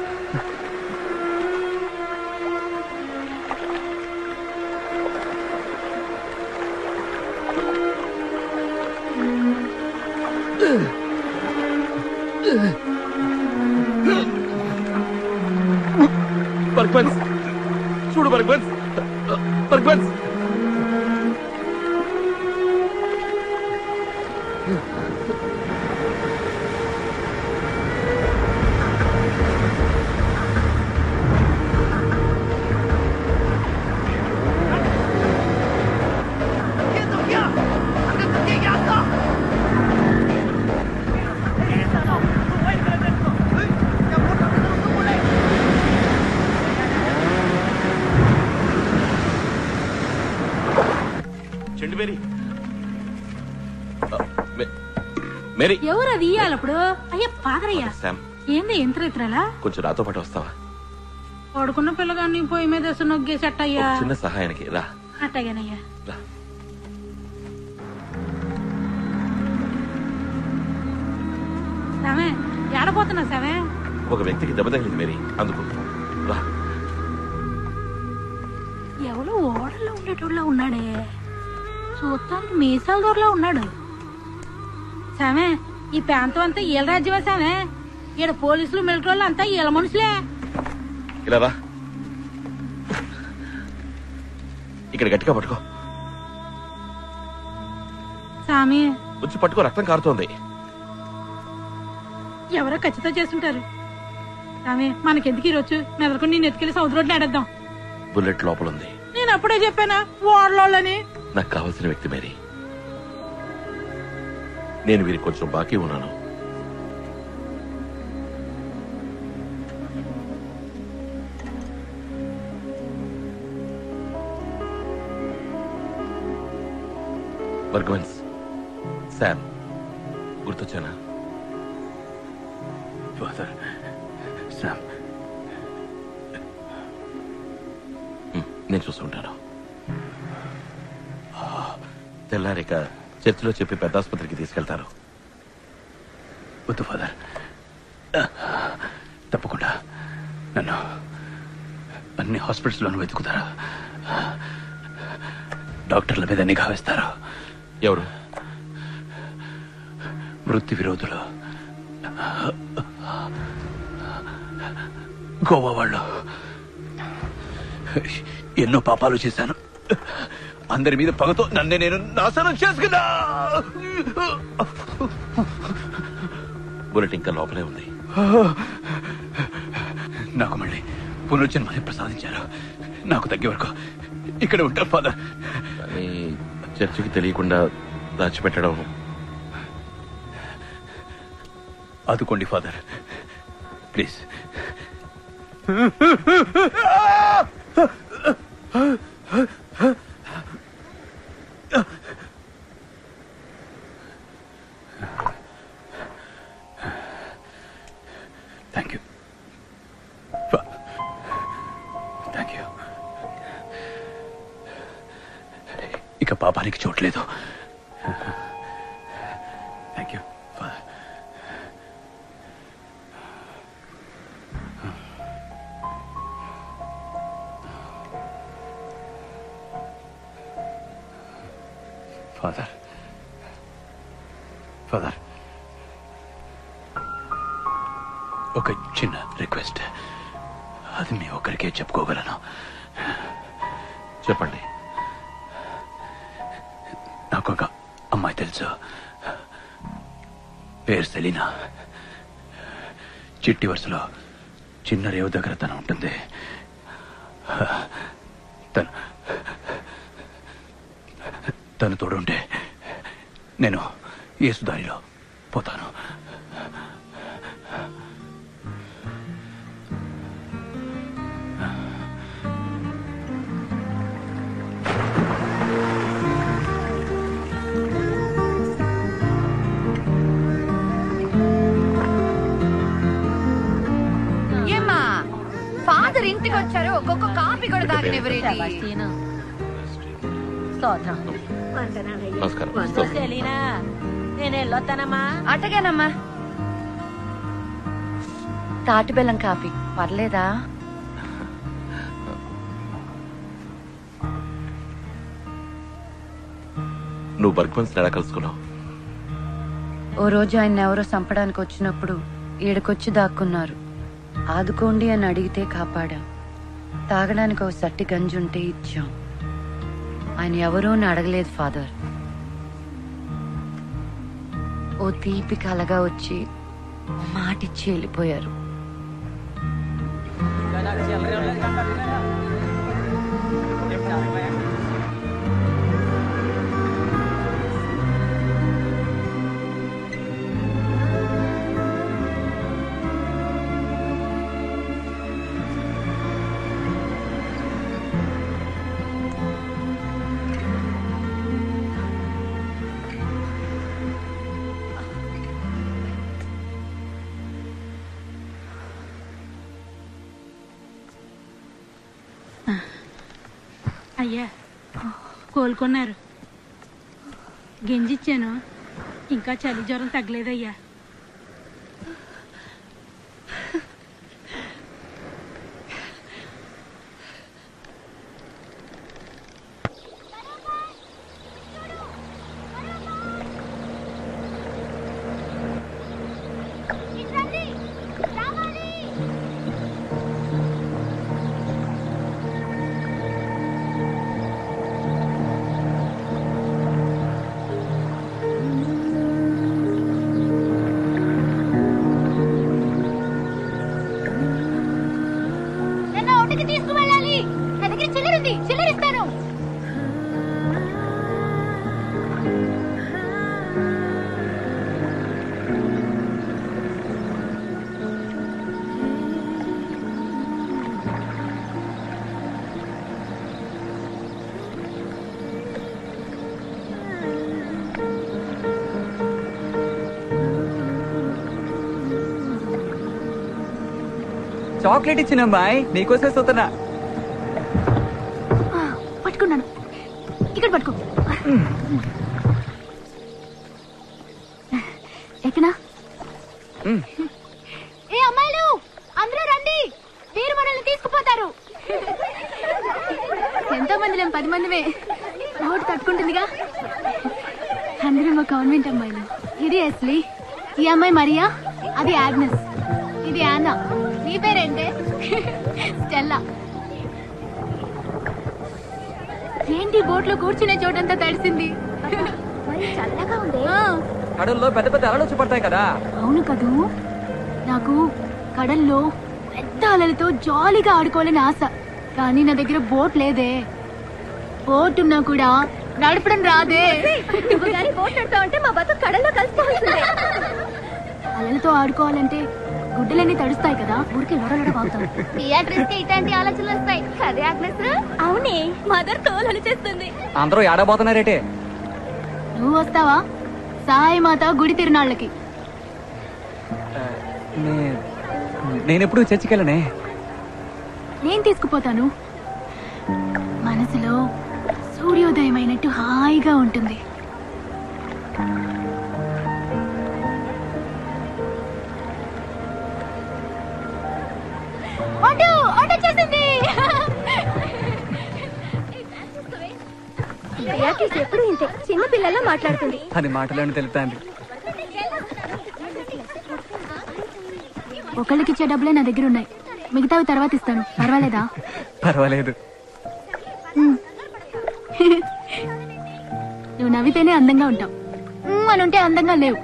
బర్గ్మన్స్ చూడు, బర్గ్మన్స్ బర్గ్మన్స్ మేరీ. ఎవరు అది ఇయ్యాలప్పుడు? అయ్యా పాదరయ్యా, ఏంది ఎంత ఇతరలా? కొంచెం నాతో పాటు వస్తావా? పడుకున్న పిల్లగాన్ని పొయ్యి మీద వేసి నొగ్గేసట్టయ్యా. చిన్న సహాయానికి రా. అట్టగానయ్యా. సామే ఏడపోతున్నా సామే? ఒక వ్యక్తికి దెబ్బ తగిలింది మేరీ, అందుకు రా. ఎవరో ఓడల్లో ఉండేటోళ్ళ ఉన్నాడే, చూస్తానికి మీసాల దూరలో ఉన్నాడు. సామే ఈ ప్రాంతం అంతా ఈల రాజ్యమా సామే? ఈడ పోలీసులు మిలిటరీ అంతా ఈల మనుషులే. ఇలా రా, ఇక్కడ గట్టిగా పట్టుకో. సామి వచ్చి పట్టుకో, రక్తం కారుతోంది. ఎవరో ఖచ్చితంగా చేస్తుంటారు. సామి మనకెందుకు ఈరోజు మెదలుకొని నేను ఎత్తుకెళ్లి సౌద్ రోడ్లు ఆడేద్దాం. బుల్లెట్ లోపల ఉంది. నేను అప్పుడే చెప్పానా ఓడలోళ్ళని? నాకు కావాల్సిన వ్యక్తి మేరీ. నేను వీరికి కొంచెం బాకీ ఉన్నాను. బర్గవన్స్, శామ్ గుర్తొచ్చానా? Father, Sam. నేను చూస్తుంటాను. తెల్లారిక చర్చిలో చెప్పి పెద్ద ఆసుపత్రికి తీసుకెళ్తారు. వద్దు ఫాదర్, తప్పకుండా నన్ను అన్ని హాస్పిటల్స్లోనూ వెతుకుతారా? డాక్టర్ల మీద నిఘా వేస్తారా? ఎవరు? వృత్తి విరోధులు, గోవా వాళ్ళు. ఎన్నో పాపాలు చేశాను. అందరి మీద పగతో నన్నే నేను నాశనం చేసుకున్నా. బుల్లెట్ ఇంకా లోపలే ఉంది. నాకు మళ్ళీ పునర్జన్మని ప్రసాదించారు. నాకు తగ్గే వరకు ఇక్కడ ఉంటాను ఫాదర్. కానీ చర్చికి తెలియకుండా దాచిపెట్టడం. ఆదుకోండి father, please. Thank you, thank you. ఇక పాపానికి చోట్లేదు. Thank you father. Father, father, ఒక చిన్న రిక్వెస్ట్. అది మీ ఒక్కరికే చెప్పుకోగలను. చెప్పండి. నాకు ఒక అమ్మాయి తెలుసు, పేరు సెలీనా. చిట్టి వరుసలో చిన్న రేవు దగ్గర తను ఉంటుంది. తను తోడుంటే నేను యేసు దారిలో పోతాను. ఏమ్మా, ఫాదర్ ఇంటికి వచ్చారు, ఒక్కొక్క కాఫీ కూడా తాగనివ్వరేంటి? నమస్కారం. నేను వెళ్ళొస్తానమ్మా. అటగానమ్మా. తాటి బెల్లం కాఫీ పర్లేదా? నువ్వు బర్గ్మన్స్ ఎలా కలుసుకున్నావు? ఓ రోజు ఆయన ఎవరో చంపడానికి వచ్చినప్పుడు ఈడకొచ్చి దాక్కున్నారు. ఆదుకోండి అని అడిగితే కాపాడాం. తాగడానికి ఓ సట్టి గంజుంటే ఇచ్చాం. ఆయన ఎవరో అని అడగలేదు ఫాదర్. ఓ తీపి కలగా వచ్చి మాటిచ్చి వెళ్ళిపోయారు. అయ్యా, కోలుకున్నారు. గింజిచ్చాను, ఇంకా చలి జ్వరం తగ్గలేదయ్యా. చాక్లెట్ ఇచ్చిన అమ్మాయి నీకోసే చూస్తున్నా. పట్టుకున్నాను, ఇక్కడ పట్టుకో. ఎక్కనా? ఏ అమ్మాయిలు అందరూ రండి, మీరు మనల్ని తీసుకుపోతారు. ఎంతో మంది లేం, 10 మందిమే. ఓటు తట్టుకుంటుందిగా. అందరూ మా కాన్వెంట్ అమ్మాయిలు. ఇది ఎస్లీ, ఈ అమ్మాయి మరియా, అది ఆగ్నెస్, ఇది ఆనా. నీ పేరేంటే? స్టెల్లా. ఏంటి బోట్ లో కూర్చునే చోటంతా తడిసింది, చల్లగా ఉంది. కడల్లో పెద్ద పెద్ద అలలు వచ్చి పడతాయి కదా. అవును కదూ, నాకు కడల్లో పెద్ద అలలతో జాలీగా ఆడుకోవాలని ఆశ. కానీ నా దగ్గర బోట్ లేదే. బోట్ ఉన్నా కూడా నడపడం రాదే. బోట్ నడతావంటే మా బతుకు కడల్లో కలిసిపోతుంది. అలలతో ఆడుకోవాలంటే గుడ్డలన్నీ తడుస్తాయి కదా, ఊరికే లొడలొడ వాగుతాం. థియేటర్స్ కి ఇట్లాంటి ఆలోచనలు వస్తాయి కదే ఆగ్నెస్. అవునే, మదర్ తోలు చేస్తుంది. అందరూ ఏడబోతున్నారేటే. నువ్వు వస్తావా సాయిమాత గుడి తిరునాళ్ళకి? నేనెప్పుడు చర్చికి వెళ్ళనే. నేను తీసుకుపోతాను. మనసులో సూర్యోదయం అయినట్టు హాయిగా ఉంటుంది. ఎప్పుడు ఇంతే చిన్న పిల్లల్లో మాట్లాడుతుంది. అది మాటలను తెలుపుతాంది. ఒకళ్ళకిచ్చే డబ్బులే నా దగ్గర ఉన్నాయి, మిగతావి తర్వాత ఇస్తాను. పర్వాలేదా? పర్వాలేదు. నువ్వు నవ్వితేనే అందంగా ఉంటావు, అని ఉంటే అందంగా లేవు.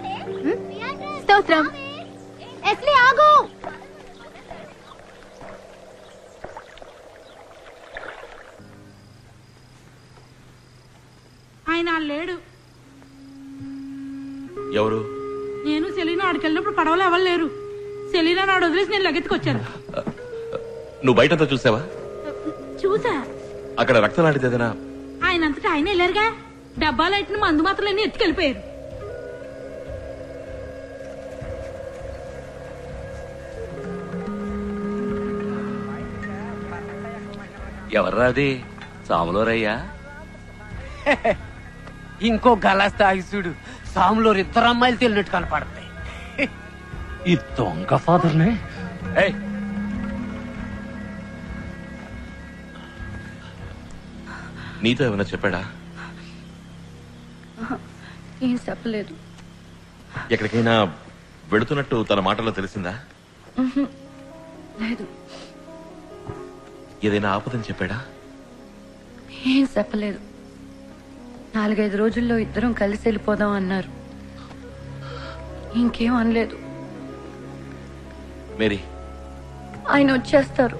స్తోత్రం. ఎస్లీ ఆగు. ఆయన లేడు. ఎవరు? నేను సెలీనా ఆడికి వెళ్ళినప్పుడు పడవలు ఎవరు లేరు. సెలీనా నాడు వదిలేసి నేను లగెత్తుకొచ్చాను. నువ్వు బయటంతా చూసావా? చూసా. అక్కడ రక్తం లాంటిది ఏదైనా? ఆయన అంతటా ఆయన వెళ్ళారుగా. డబ్బాలు అయిన మందు మాత్రలన్నీ ఎత్తుకెళ్ళిపోయారు. ఎవర్రా అది? సాములోరయ్యా? ఇంకో గలాస్ తాగి చూడు, సాములో 2 అమ్మాయిలు తెలినట్టు కనపడతాయి. ఈ దొంగ ఫాదర్నే. నీతో ఏమైనా చెప్పాడా? ఏం చెప్పలేదు. ఎక్కడికైనా వెళుతున్నట్టు తన మాటల్లో తెలిసిందా? లేదు. ఏదైనా ఆపదని చెప్పాడా? ఏం చెప్పలేదు. 4-5 రోజుల్లో ఇద్దరం కలిసి వెళ్ళిపోదాం అన్నారు. ఇంకేం అనలేదు. మేరీ, ఆయన వచ్చేస్తారు.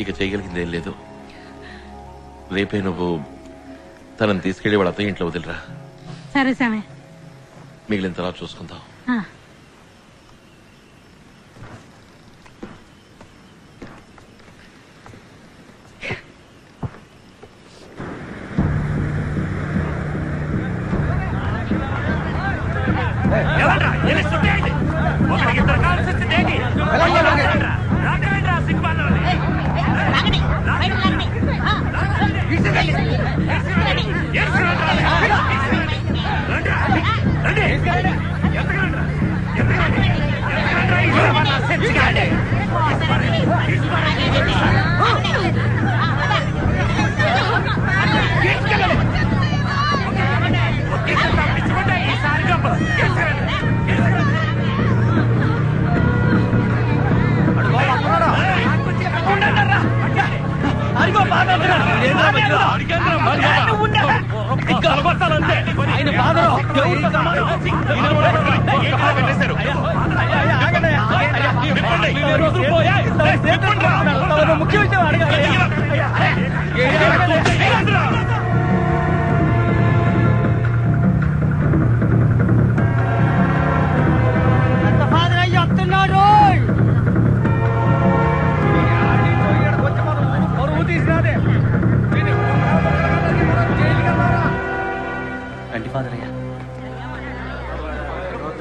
ఇక చేయగలిగిందేం లేదు. రేపే నువ్వు తనని తీసుకెళ్లి వాళ్ళ అత్తయ్య ఇంట్లో వదిలిరా. సరే సామే, మిగిలిన తర్వాత చూసుకుందాం. ఆయన ముఖ్య విషయం అడగాలి.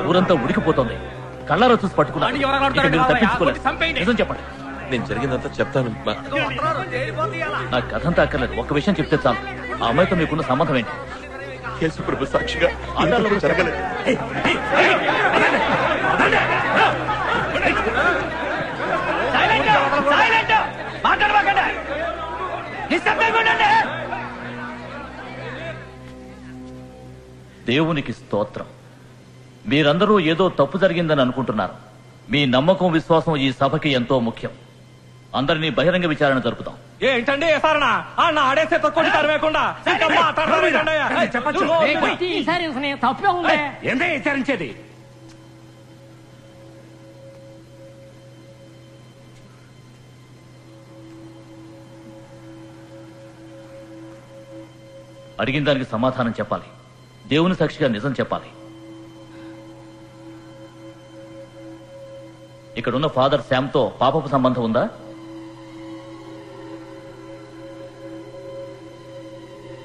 ఊరంతా ఉడికిపోతుంది. కళ్ళారా చూసి పట్టుకున్నాను. నిజం చెప్పండి. నేను జరిగిందంతా చెప్తాను. నా కథంతా అక్కర్లేదు. ఒక్క విషయం చెప్తే చాలు. ఆ అమ్మాయితో మీకున్న సంబంధం ఏంటి? యేసు ప్రభు సాక్షిగా ఆధారంలో జరగలేదు. దేవునికి స్తోత్రం. మీరందరూ ఏదో తప్పు జరిగిందని అనుకుంటున్నారు. మీ నమ్మకం, విశ్వాసం ఈ సభకి ఎంతో ముఖ్యం. అందరినీ బహిరంగ విచారణ జరుపుతాం. ఏంటండి సారనా అన్న ఆడేసే తక్కువ తరవేకుండా తప్పే ఉంది. ఏందే విచారించేది? అడిగిన దానికి సమాధానం చెప్పాలి. దేవుని సాక్షిగా నిజం చెప్పాలి. ఇక్కడున్న ఫాదర్ శామ్తో పాపపు సంబంధం ఉందా?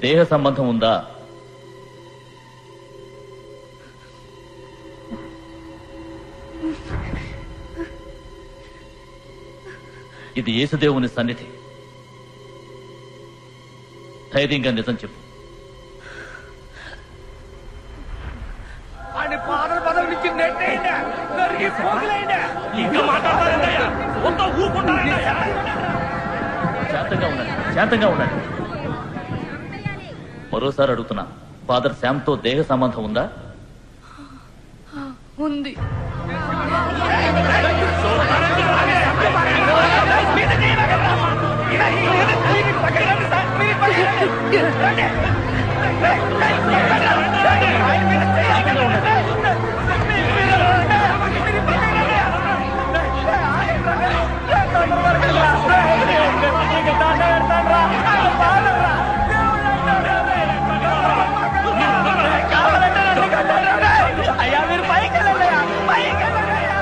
దేహ సంబంధం ఉందా? ఇది యేసుదేవుని సన్నిధి. ధైర్యంగా నిజం చెప్పు. శాంతంగా ఉండండి. మరోసారి అడుగుతున్నా, ఫాదర్ శామ్తో దేహ సంబంధం ఉందా? ఉంది. అయ్యా మీరు పైకి వెళ్ళండియా, పైకి వెళ్ళండియా.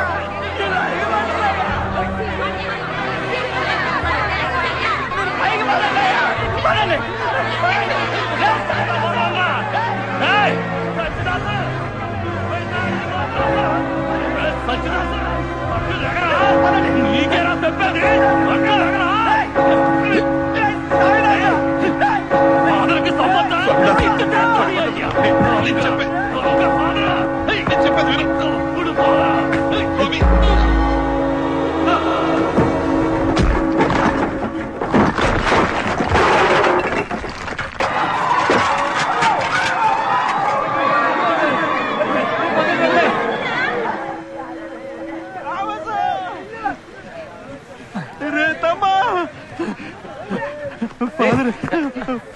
పైకి వెళ్ళండియా, పడండి. నీకేనా చెప్పేది? ఫాదర్కి సంబంధం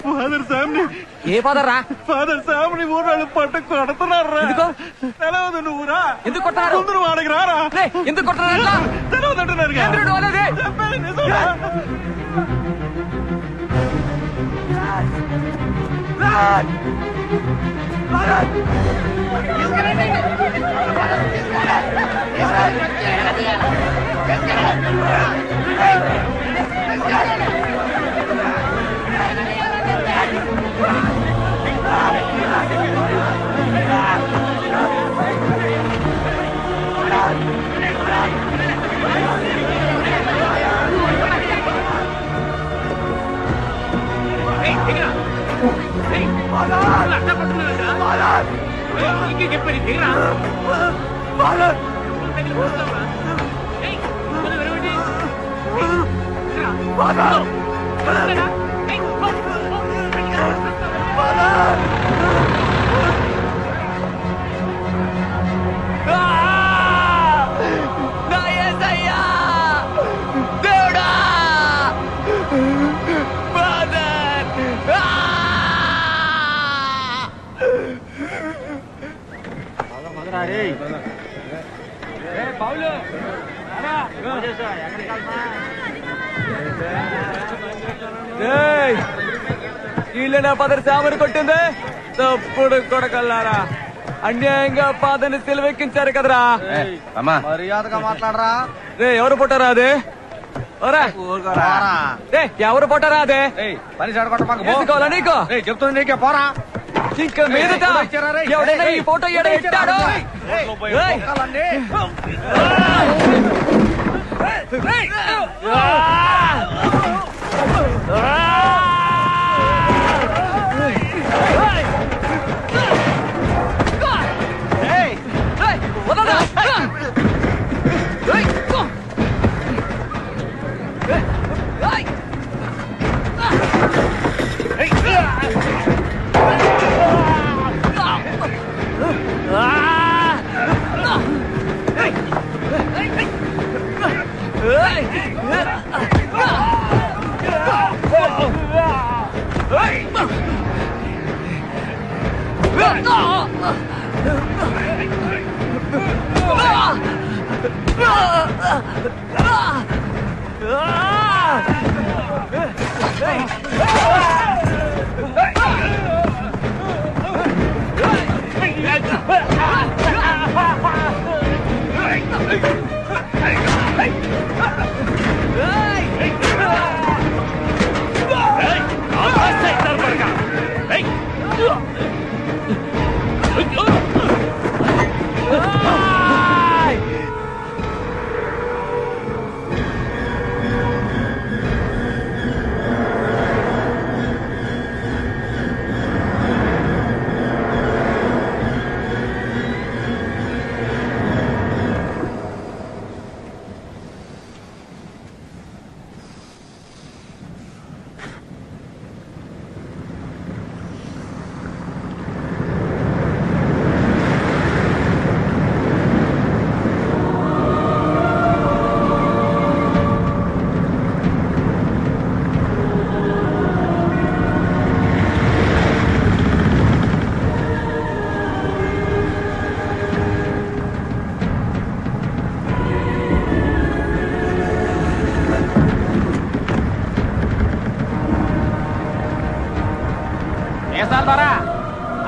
ఫాదర్ శామ్ని. ఏ ఫాదర్ రా? ఫాదర్ శామ్ని ఊరాళ్ళు పట్టు కొడుతున్నారు రా. తెలవదు నువ్వురా. ఎందుకు కొట్టారు? ముందు నువ్వు ఆడకి రారా. ఎందుకు కొట్టారు? తెలవదు అంటున్నారు. చెప్పేది నిజం. వీళ్ళేనా ఫాదర్ శామని కొట్టింది? తప్పుడు కొడకల్లారా, అన్యాయంగా ఫాదర్ని సిలువెక్కించారు కదరా. మర్యాదగా మాట్లాడరా. రే ఎవరు పుట్టారా అదే? ఎవరు పుట్టారా అదే? పని చేసుకోవాలా నీకు? చెప్తుంది నీకే పోరా. ఇంకా మీదట ఎవడైనా ఈ ఫోటో ఎడ ఇట్టాడో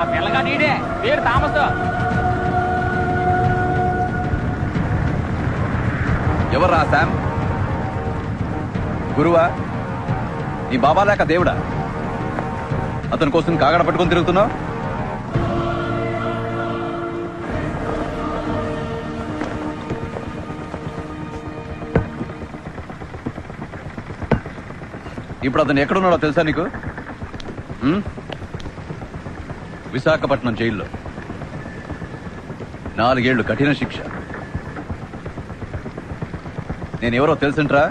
ఆ పిల్లగా నీడే పేరు థామస్. ఎవర్రా శామ్? గురువా? నీ బాబా లేక దేవుడా? అతని కోసం కాగడ పట్టుకొని తిరుగుతున్నావు? ఇప్పుడు అతను ఎక్కడున్నాడో తెలుసా నీకు? విశాఖపట్నం జైల్లో 4 ఏళ్లు కఠిన శిక్ష. నేనెవరో తెలుసుంట్రా?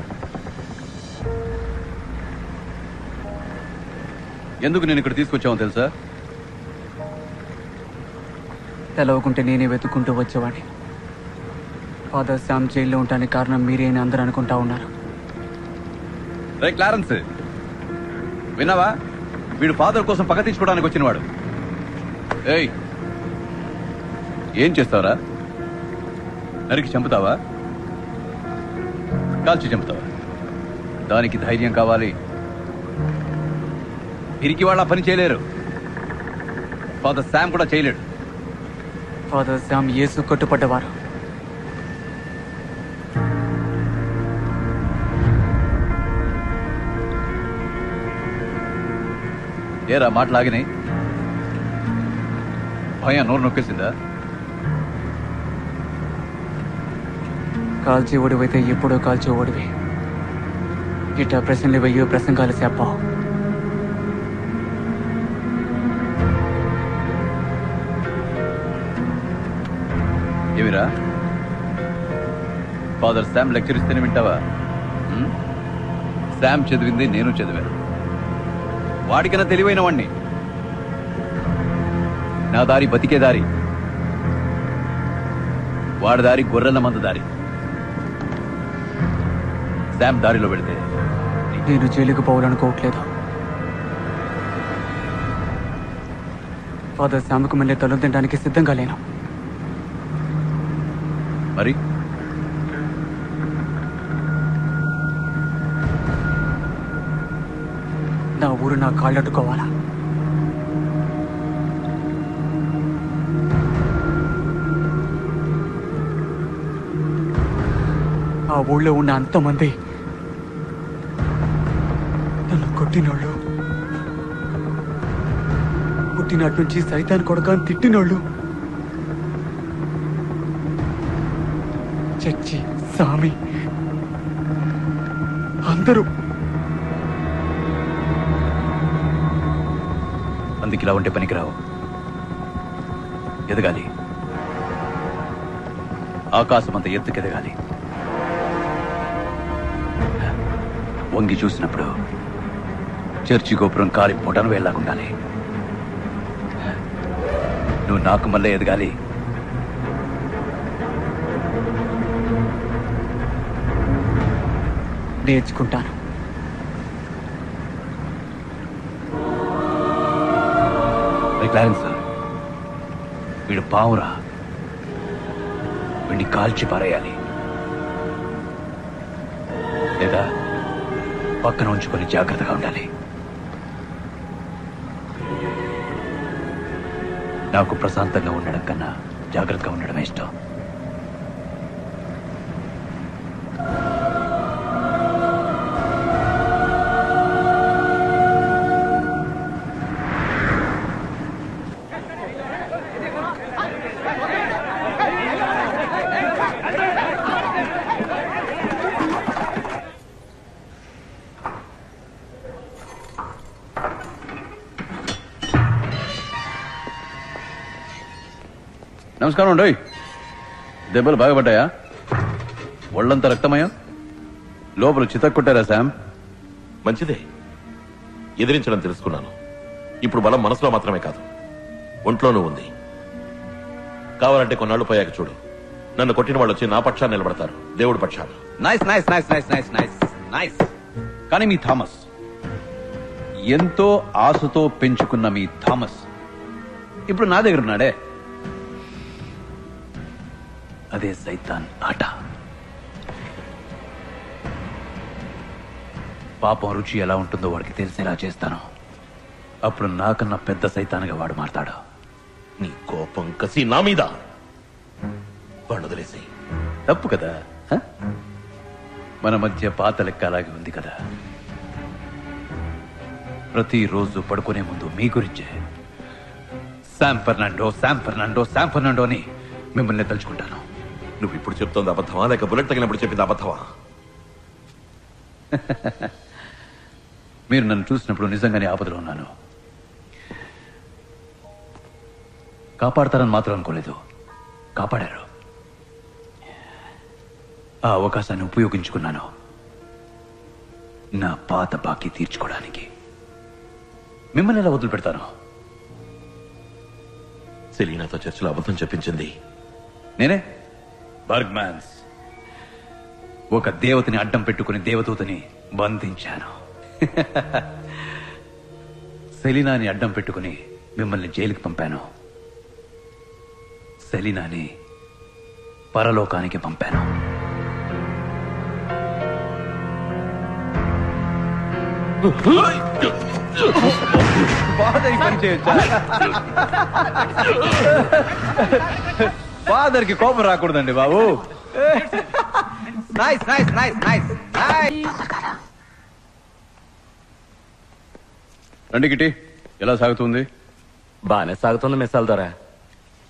ఎందుకు నేను ఇక్కడ తీసుకొచ్చామో తెలుసా? తెలవకుంటే నేనే వెతుక్కుంటూ వచ్చేవాడిని. ఫాదర్ శామ్ జైల్లో ఉండడానికి కారణం మీరే అని అందరూ అనుకుంటా ఉన్నారు. రే క్లారెన్స్, విన్నావా? వీడు ఫాదర్ కోసం పగ తీసుకోవడానికి వచ్చినవాడు. ఏయ్, ఏం చేస్తావరా? నరికి చంపుతావా? కాల్చి చంపుతావా? దానికి ధైర్యం కావాలి. పిరికి వాళ్ళ పని చేయలేరు. ఫాదర్ శామ్ కూడా చేయలేడు. ఫాదర్ శామ్ యేసు కట్టుపడ్డవారు. ఏరా మాటలాగినాయి? భయం నోరు నొక్కేసిందా? కాల్చి ఓడివైతే ఎప్పుడో కాల్చి ఓడివి. ఇట్లా ప్రశ్నలు వెయ్యో ప్రసంగాలు చెప్పావు. ఏమిరా, ఫాదర్ శామ్ లెక్చర్ ఇస్తేనే వింటావా? శామ్ చదివింది నేను చదివాను. వాడికన్నా తెలివైన వాణ్ణి. నా దారి బతికే దారి, వాడి దారి గొర్రెల మంద దారి. శామ్ దారిలో వెళితే నేను జైలుకు పోవాలనుకోవట్లేదు. ఫాదర్ శామ్కు మళ్ళీ తల తినడానికి సిద్ధంగా లేను. మరి నా ఊరు నా కాళ్ళట్టుకోవాలా? ఆ ఊళ్ళో ఉన్న అంతమంది నన్ను కొట్టినోళ్ళు, పుట్టినట్టు నుంచి సైతాన్ కొడకాన్ని తిట్టినోళ్ళు, చచ్చి సామి అందరూ. అందుకు ఇలా ఉంటే పనికిరావు. ఎదగాలి, ఆకాశం అంత ఎత్తుకెదగాలి. వంగి చూసినప్పుడు చర్చి గోపురం కాలి పొటను వేలాగుండాలి. నువ్వు నాకు మళ్ళీ ఎదగాలి. నేర్చుకుంటాను. క్లారెన్స్, వీడు పావురా, వీడిని కాల్చి పారేయాలి, లేదా పక్కన ఉంచుకొని జాగ్రత్తగా ఉండాలి. నాకు ప్రశాంతంగా ఉండడం కన్నా జాగ్రత్తగా ఉండడమే ఇష్టం. నమస్కారం అండి. దెబ్బలు బాగా పడ్డాయా? ఒళ్ళంతా రక్తమయం, లోపల చితక్కొట్టారా శామ్? మంచిదే, ఎదిరించడం తెలుసుకున్నాను. ఇప్పుడు బలం మనసులో మాత్రమే కాదు, ఒంట్లోనూ ఉంది. కావాలంటే కొన్నాళ్లు పోయాక చూడు, నన్ను కొట్టిన వాళ్ళు వచ్చి నా పక్షాన్ని నిలబడతారు, దేవుడి పక్షాన్ని. Nice nice nice nice nice nice nice. కానీ మీ థామస్, ఎంతో ఆశతో పెంచుకున్న మీ థామస్ ఇప్పుడు నా దగ్గర ఉన్నాడే. అదే సైతాన్ ఆట. పాపం రుచి ఎలా ఉంటుందో వాడికి తెలిసేలా చేస్తాను. అప్పుడు నాకన్నా పెద్ద సైతాన్గా వాడు మారతాడు. నీ కోపం కసి నా మీద వాడు వదిలేసి. తప్పు కదా? మన మధ్య పాత లెక్క అలాగే ఉంది కదా. ప్రతిరోజు పడుకునే ముందు మీ గురించే Sam Fernando Sam Fernando Sam Fernando అని మిమ్మల్ని తలుచుకుంటాను. నువ్వు ఇప్పుడు చెప్తోంది అబద్ధమా, లేక బుల్లెట్ తగినప్పుడు చెప్పింది అబద్ధమా? మీరు నన్ను చూసినప్పుడు నిజంగానే ఆపదలో ఉన్నాను. కాపాడతారని మాత్రం అనుకోలేదు. కాపాడారు. ఆ అవకాశాన్ని ఉపయోగించుకున్నాను, నా పాత బాకీ తీర్చుకోవడానికి. మిమ్మల్ని ఎలా వదిలిపెడతాను? సెలీనాతో చర్చలో అబద్ధం చెప్పించింది నేనే. బర్గ్మాన్స్, ఒక దేవతని అడ్డం పెట్టుకుని దేవదూతని బంధించాను. సెలీనాని అడ్డం పెట్టుకుని మిమ్మల్ని జైలుకి పంపాను. సెలీనాని పరలోకానికి పంపాను. ఫాదర్ పని చేయొచ్చా? ఫాదర్ కి కోపం రాకూడదండి బాబు. Nice nice nice nice nice. రండి గిటి, ఎలా సాగుతుంది? బానే సాగుతుంది మిస్సాల ద్వారా.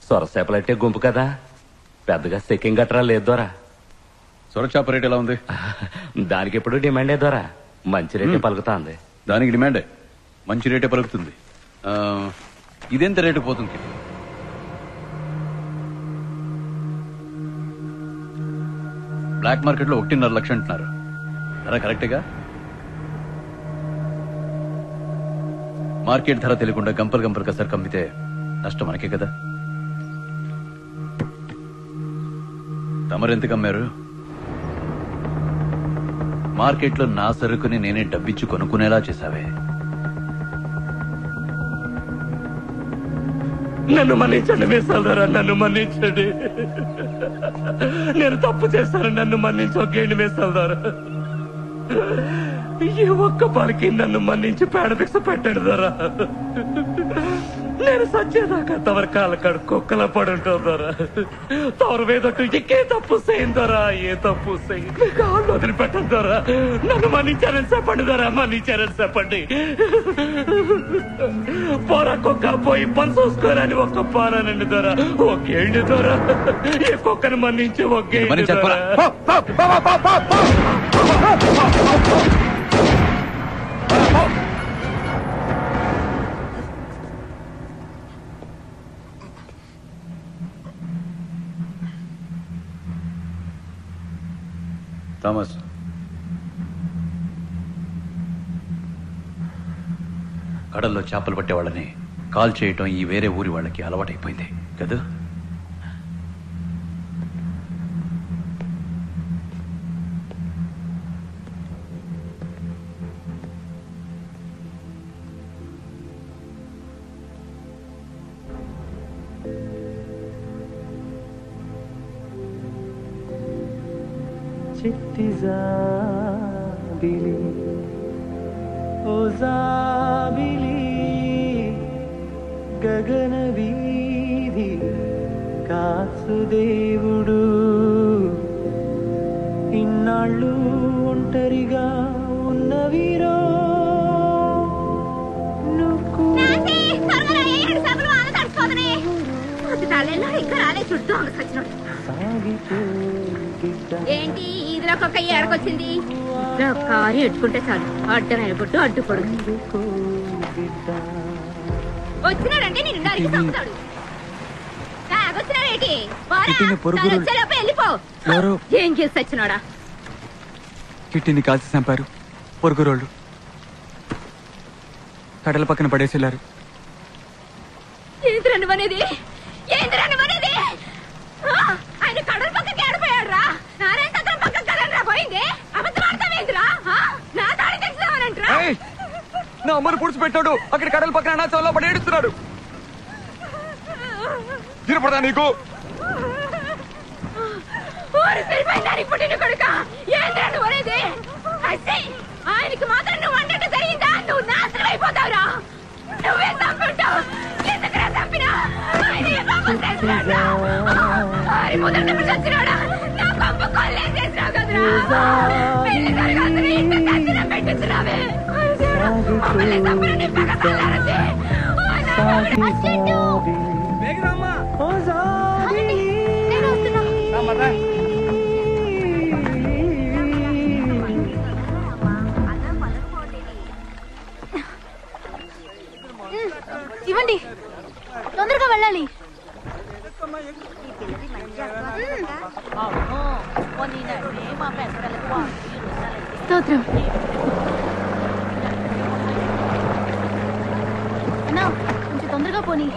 సొరసేపలంటే గుంపు కదా, పెద్దగా సెకింగ్ గట్రా లేదు ద్వారా. సొరచాప రేట్ ఎలా ఉంది? దానికి ఎప్పుడు డిమాండే ద్వారా, మంచి రేటే పలుకుతాంది. దానికి డిమాండే, మంచి రేటే పలుకుతుంది. ఇదెంత రేటు పోతుంది? బ్లాక్ మార్కెట్ లో 1.5 లక్షలు అంటున్నారు. ధర కరెక్టేగా? మార్కెట్ ధర తెలియకుండా గంపలు గంపలు కసరు కమ్మితే నష్టం మనకే కదా. తమరెంత కమ్మారు? మార్కెట్లో నా సరుకుని నేనే డబ్బిచ్చి కొనుక్కునేలా చేశావే. నన్ను మన్నించండి మిస్సాల, నన్ను మన్నించండి. నేను తప్పు చేశాను, నన్ను మన్నించి ఒకేండి మిస్సాల. ఈ ఒక్క పలికి నన్ను మన్నించి పేడభిక్ష పెట్టాడు దొరా. నేను సచ్చేదాకా తవరి కాళ్ళ కాడు కుక్కల పడుంటావు దొరా. తవరు వేదట్టు ఇంకే తప్పు చేయిందరా, ఏ తప్పు చేయి కాళ్ళు వదిలిపెట్టదు దొరా. నన్ను మన్నించారని చెప్పండి దొరా, మన్నించారని చెప్పండి. పోరా కుక్క పోయి పని చూసుకోరని ఒక్క పారానండి దొరా. ఒకేండి దొరా, ఏ కుక్కను మన్నించి ఒకేండి దొరా. థామస్, కడల్లో చేపలు పట్టే వాళ్ళని కాల్ చేయటం ఈ వేరే ఊరి వాళ్ళకి అలవాటైపోయింది కదా. చిట్టి జాబిలి ఓ జాబిలి గగన వీధి కాసుదేవుడు ఇన్నాళ్ళు ఒంటరిగా ఉన్నవిరో ఏంటి ఇదిలో ఒక ఏడకొచ్చింది? కారు ఎట్టుకుంటే చాలు అడ్డమైన కొట్టు అడ్డుపడు. వచ్చినాడంటే నేను నరికి చంపుతాడు. తాగొచ్చినాడేంటి? వెళ్ళిపో. ఏం చేసి వచ్చినాడా? కిట్టిని కాల్చి చంపారు పొరుగురోళ్ళు. కడల పక్కన పడేసేలారు. ఏంద్రను అనేది? ఏంద్రను అనేది? ఆయన కడల పక్కకి ఆడిపోయాడు రా. నారాయణ తగ్గర పక్క కదరా పోయింది. అబద్ధమాడతావేంద్రా? నా తాడి తెచ్చినావనంట్రా. నా అమ్మను పుడిచి పెట్టాడు. అక్కడ కడల పక్కన నా చోళ్ళ పడి ఏడుస్తున్నాడు. తినపడదా నీకు? పుట్టిన కొడుక ఏంద్రను అనేది? ఆయనకి మాత్రం నువ్వు అన్నట్టు జరిగిందా? నువ్వు నాశనం అయిపోతావురా. నువ్వే చంపుంటావు. ఎందుకురా చంపినా? చచ్చినాడా? నా పంప కొల్లేం చేసినావు కదరా. పెళ్లి జరగాల్సిన ఇంటి దర్శనం పెట్టించినావే. ఇవ్వండి, తొందరగా వెళ్ళాలి. స్తోత్రం. అన్నా, కొంచెం తొందరగా పోనీ.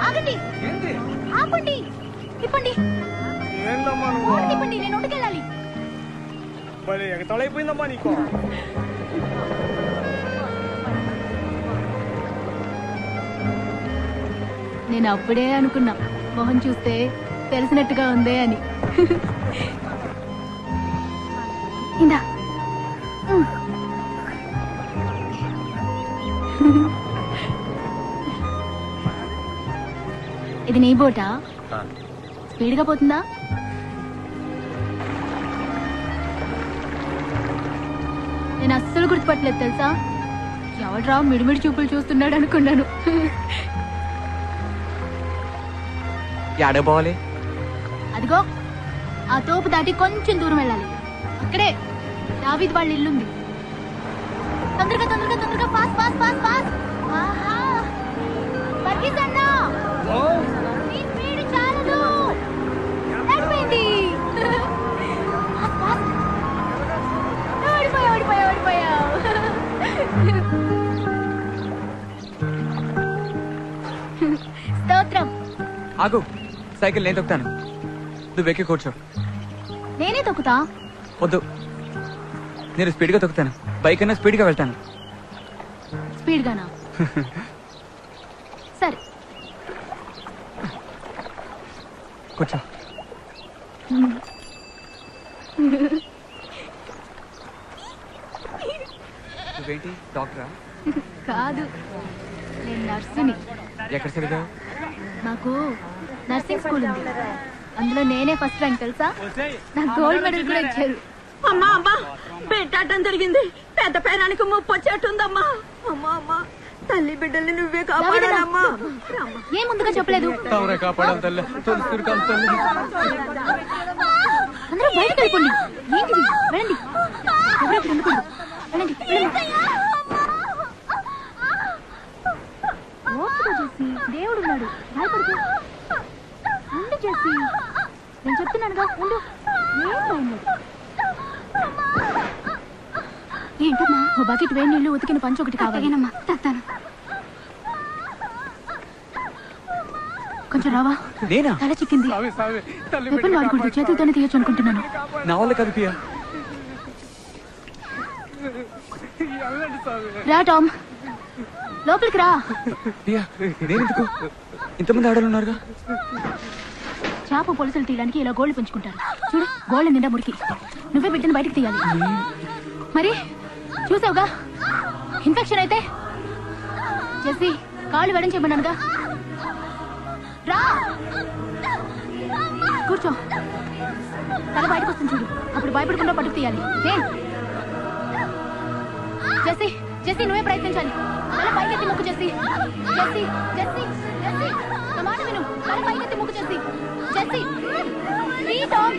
ఆగండి, ఆపండి, తిప్పండి, తిప్పండి. నేను ఒంటికెళ్ళాలి. ఎగతాళైపోయిందమ్మా నీకు. నేను అప్పుడే అనుకున్నా, మొహం చూస్తే తెలిసినట్టుగా ఉందే అని. ఇందా. ఇది నీ బోటా? స్పీడ్గా పోతుందా? నేను అస్సలు గుర్తుపట్టలేదు తెలుసా. ఎవడ్రా మిడిమిడి చూపులు చూస్తున్నాడు అనుకున్నాను. పోవాలి? అదిగో ఆ తోపు దాటి కొంచెం దూరం వెళ్ళాలి. అక్కడే దావీద్ వాళ్ళ ఇల్లుంది. తొందరగా తొందరగా తొందరగా, పాస్ పాస్ పాస్ పాస్. ఆహా, పరిగిసన్నా. నీ స్పీడ్ చాలదు. నడిపోయింది. ఓడిపోయా ఓడిపోయా ఓడిపోయా. స్తోత్రం. ఆగు, సైకిల్ నేను తొక్కుతాను, నువ్వు ఎక్కి కూర్చో. నేనే తొక్కుతా. వద్దు, నేను స్పీడ్ గా తొక్కుతాను. బైక్ అయినా స్పీడ్ గా వెళ్తాను. స్పీడ్ గానా? సరే కూర్చో. నువ్వేంటి డాక్టరా? కాదు, నేను నర్సుని. ఎక్కడ చదివావు? నాకు నర్సింగ్ స్కూల్ ఉంది, అందులో నేనే ఫస్ట్ ర్యాంక్ తెలుసా. నాకు గోల్డ్ మెడల్ కూడా ఇచ్చారు. అమ్మా అమ్మా పెట్టడం జరిగింది. పెద్ద పేరానికి ముప్పు వచ్చేట్టుందమ్మా. అమ్మా అమ్మా తల్లి బిడ్డల్ని నువ్వే కాపాడాలమ్మా. ఏ ముందుగా చెప్పలేదు? అందరూ బయటకు వెళ్ళిపోండి. ఏంటిది? వెళ్ళండి, ఎవరొకరు ఉండకూడదు. వెళ్ళండి, ఓపిక చేసి, దేవుడు ఉన్నాడు, భయపడుతూ ఉండు చేసి. నేను చెప్తున్నానుగా, ఉండు. ఏంటమ్మా? ఓ బకెట్ వేడి నీళ్లు, ఉతికిన పంచ ఒకటి కావాలేనమ్మా. తత్తాను. కొంచెం రావా? నేనా? తల చిక్కింది. ఎప్పుడు వాడకూడదు, చేతులతోనే తీయొచ్చు అనుకుంటున్నాను. నా వల్ల కాదు పియా. రా టామ్, లోపలికి రా. పియా, నేనెందుకు? ఇంతమంది ఆడలు ఉన్నారుగా. చేప పొలుసులు తీయడానికి ఇలా గోళ్లు పెంచుకుంటారు. చూడు, గోళ్ల నిండా మురికి. నువ్వే బిడ్డను బయటకు తీయాలి. మరి చూసావుగా, ఇన్ఫెక్షన్ అయితే. జెస్సీ, కాళ్ళు వెడించమన్నానుగా. రా, కూర్చో. తల బయటకు వస్తుంది చూడు, అప్పుడు భయపడకుండా పట్టుకు తీయాలి. జెస్సీ, జెస్సీ నువ్వే ప్రయత్నించాలి. తల పైకెత్తి ముక్కు జెస్సీ. జెస్సీ, జెస్సీ, జెస్సీ నా మాట విను. తల పైకెత్తి ముక్కు జెస్సీ. Jessie, Tom.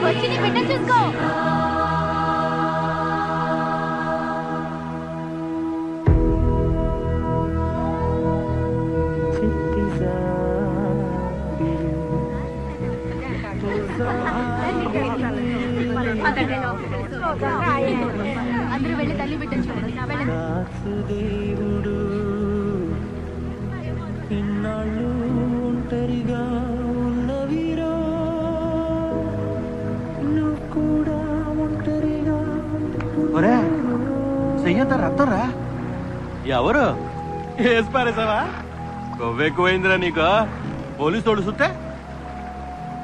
వచ్చి నీ బిడ్డను చూసుకో. అందరూ వెళ్ళి తల్లి బిడ్డను చూడండి. వాసుదేవుడు ఇన్నాళ్ళు ఒంటరిగా ఉన్నవిరో, నువ్వు కూడా ఒంటరిగా. ఒరే చెయ్యంత రక్తరా? ఎవరు వేసి పారేసావా? కొవ్వెక్కువైందిరా నీకు. పోలీసు తోడు సుత్తే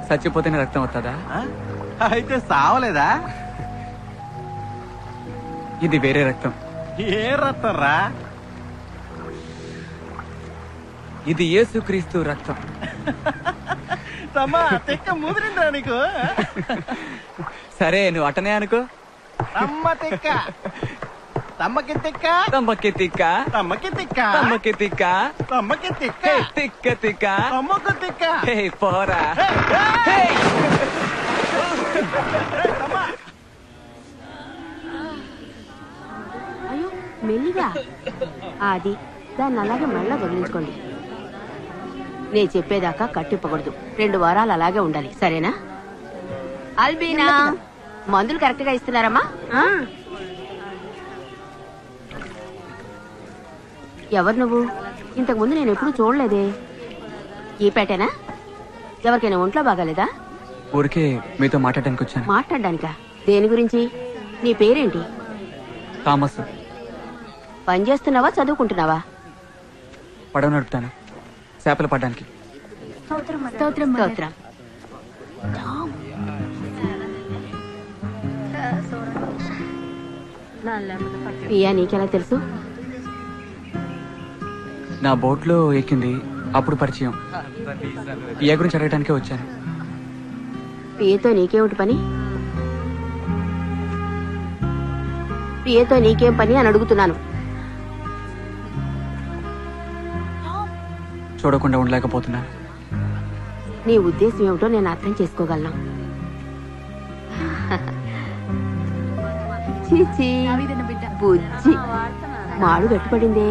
చచ్చిపోతేనే రక్తం వస్తుందా? అయితే సావలేదా? ఇది వేరే రక్తం. ఏ రక్తం రా? ఇది యేసుక్రీస్తు రక్తం. తమ్మా తెక్క ముదిరిందా నీకు? సరే, నువ్వు అటనే అనుకో. తమ్మ తెక్క, తమ్మకి తెక్క, తమ్మకి తిక్క, తమ్మకి తిక్క, తమ్మకి తిక్క, తమ్మకి తిక్క, తిక్క తిక్క, తమ్మకు తిక్క. హే పోరా. అయ్యో మెల్లిగా. అది దాన్ని అలాగే మళ్ళా వదిలించుకోండి. నేను చెప్పేదాకా కట్టిప్పకూడదు. 2 వారాలు అలాగే ఉండాలి, సరేనా? అల్బీనా, మందులు కరెక్ట్ గా ఇస్తున్నారమ్మా? ఎవరు నువ్వు? ఇంతకు ముందు నేను ఎప్పుడు చూడలేదే. ఈ పేటేనా? ఎవరికైనా ఒంట్లో బాగాలేదా? ఊరికే మీతో మాట్లాడడానికి వచ్చాను. మాట్లాడడానికా? దేని గురించి? నీ పేరేంటి? థామస్. పని చేస్తున్నావా, చదువుకుంటున్నావా? పడవ నడుపుతాను, చేపలు పడ్డానికి. స్తోత్రం. పియా నీకెలా తెలుసు? నా బోట్లో ఎక్కింది, అప్పుడు పరిచయం. పియా గురించి అడగడానికే వచ్చాను. పియతో నీకేమిటి పని? పియతో నీకేం పని అని అడుగుతున్నాను. చూడకుండా ఉండలేకపోతున్నాను. నీ ఉద్దేశం ఏమిటో నేను అర్థం చేసుకోగలను. చీచీ బుజ్జి మాడు గట్టిపడిందే.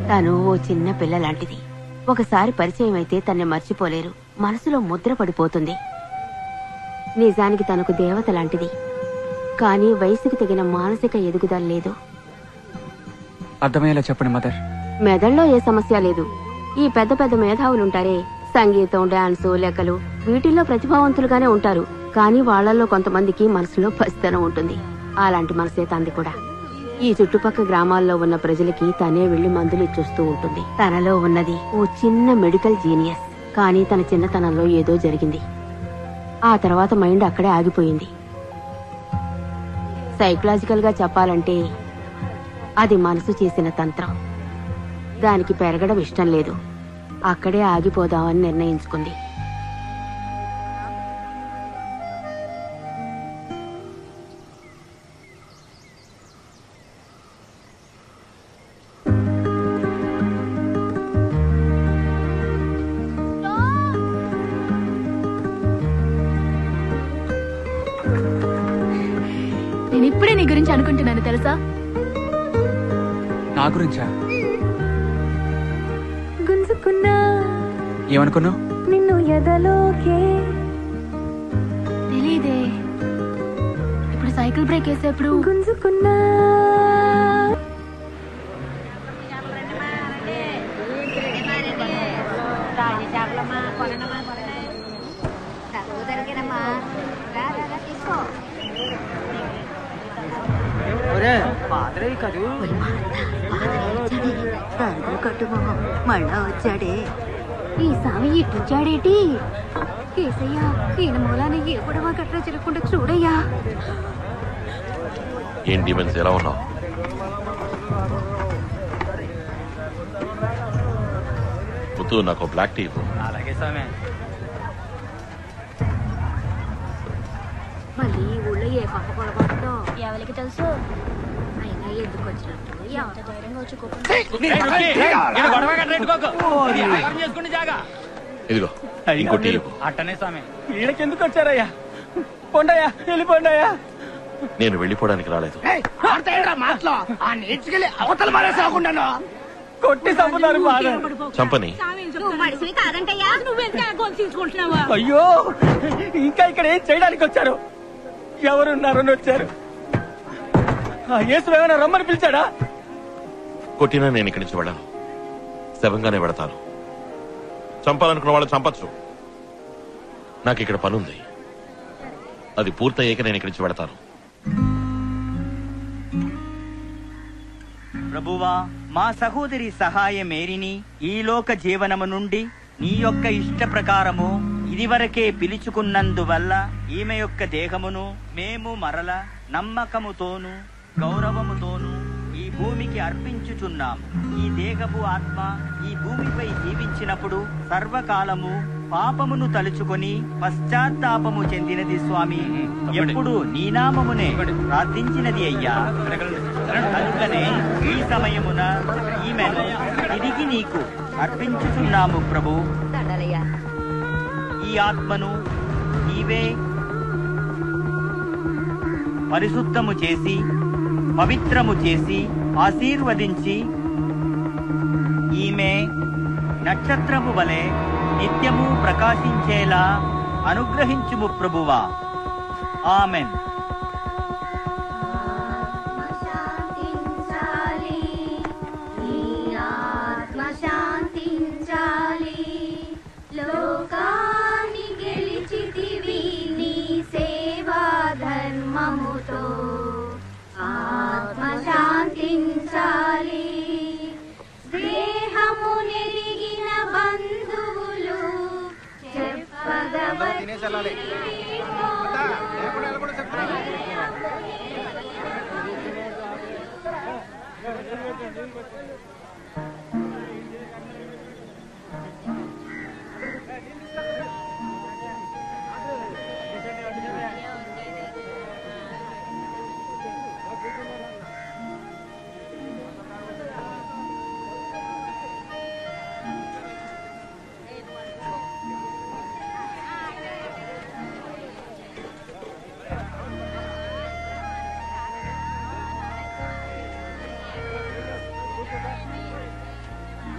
తను ఓ చిన్న పిల్ల లాంటిది. ఒకసారి పరిచయం అయితే తన్ని మర్చిపోలేరు, మనసులో ముద్ర పడిపోతుంది. నిజానికి తనకు దేవత లాంటిది, కానీ వయసుకు తగిన మానసిక ఎదుగుదల లేదు. అర్థమయ్యేలా చెప్పండి మదర్. మెదడులో ఏ సమస్య లేదు. ఈ పెద్ద పెద్ద మేధావులుంటారే, సంగీతం, డాన్సు, లెక్కలు, వీటిల్లో ప్రతిభావంతులుగానే ఉంటారు. కానీ వాళ్లలో కొంతమందికి మనసులో పసితనం ఉంటుంది. అలాంటి మనసే తంది కూడా. ఈ చుట్టుపక్కల గ్రామాల్లో ఉన్న ప్రజలకి తనే వెళ్లి మందులు ఇచ్చొస్తూ ఉంటుంది. తనలో ఉన్నది ఓ చిన్న మెడికల్ జీనియస్. కానీ తన చిన్నతనంలో ఏదో జరిగింది. ఆ తర్వాత మైండ్ అక్కడే ఆగిపోయింది. సైకలాజికల్ గా చెప్పాలంటే అది మనసు చేసిన తంత్రం. దానికి పెరగడం ఇష్టం లేదు. అక్కడే ఆగిపోదామని నిర్ణయించుకుంది. నేను ఇప్పుడే నీ గురించి అనుకుంటున్నాను తెలుసా? నా గురించా? గుంజుకున్నా ఏమనుకున్నావు? నిన్ను ఎదలోకే. తెలీదే. ఇప్పుడు సైకిల్ బ్రేక్ వేసేప్పుడు గుంజుకున్నా. కట్టుమొహం మళ్ళా వచ్చాడే. ఈ సామి ఇట్టుంచాడేటి? కేసయ్యా, ఈయన మూలాన ఏ గొడవ గట్రా జరగకుండా చూడయ్యా. ఏం డిమెన్స్, ఎలా ఉన్నావు? ముత్తు, నాకు బ్లాక్ టీ ఇవ్వు. అలాగే స్వామి. మళ్ళీ ఈ ఊళ్ళో ఏ పక్క గొడవడో ఎవరికి తెలుసు. అయినా ఎందుకు వచ్చినట్టు ఎంత ధైర్యంగా వచ్చి ఇదిగో ఇంకో టీ ఇవ్వు. అట్టనే స్వామి. వీళ్ళకెందుకు వచ్చారయ్యా? పొండయ్యా, వెళ్ళిపోండయ్యా. నేను వెళ్ళిపోవడానికి రాలేదు. మాటలో ఆ నేర్చుకెళ్ళి అవతల మారేసాకుండా కొట్టి చంపుతారు. చంపని. మనిషిని కాదంటయ్యా. నువ్వెంత గొంతు తీసుకుంటున్నావా? అయ్యో, ఇంకా ఇక్కడ ఏం చేయడానికి వచ్చారు? ఎవరున్నారని వచ్చారు? యేసు ఏమైనా రమ్మని పిలిచాడా? కొట్టినా నేను ఇక్కడి నుంచి వెళ్ళాను. శవంగానే వెడతాను. చంపాలనుకున్న వాళ్ళు చంపచ్చు. నాకు ఇక్కడ పనుంది. అది పూర్తయ్యాక నేను ఇక్కడి నుంచి వెడతాను. ప్రభువా, మా సహోదరి సహాయ మేరిని ఈ లోక జీవనము నుండి నీ యొక్క ఇష్ట ప్రకారము ఇదివరకే పిలుచుకున్నందువల్ల ఈమె యొక్క దేహమును మేము మరల నమ్మకముతోను గౌరవముతోను ఈ భూమికి అర్పించుచున్నాము. ఈ దేహపు ఆత్మ ఈ భూమిపై జీవించినప్పుడు సర్వకాలము పాపమును తలుచుకొని పశ్చాత్తాపము చెందినది స్వామి. ఎప్పుడు నీ నామమునే ప్రార్థించినది అయ్యా. కనుకనే ఈ సమయమున ఈమెను తిరిగి నీకు అర్పించుచున్నాము ప్రభు. ఈ ఆత్మను నీవే పరిశుద్ధము చేసి పవిత్రము చేసి ఆశీర్వదించి ఈమె నక్షత్రము వలె నిత్యము ప్రకాశించేలా అనుగ్రహించుము ప్రభువా. ఆమెన్. శాంతి చేసి వెళ్ళాలి.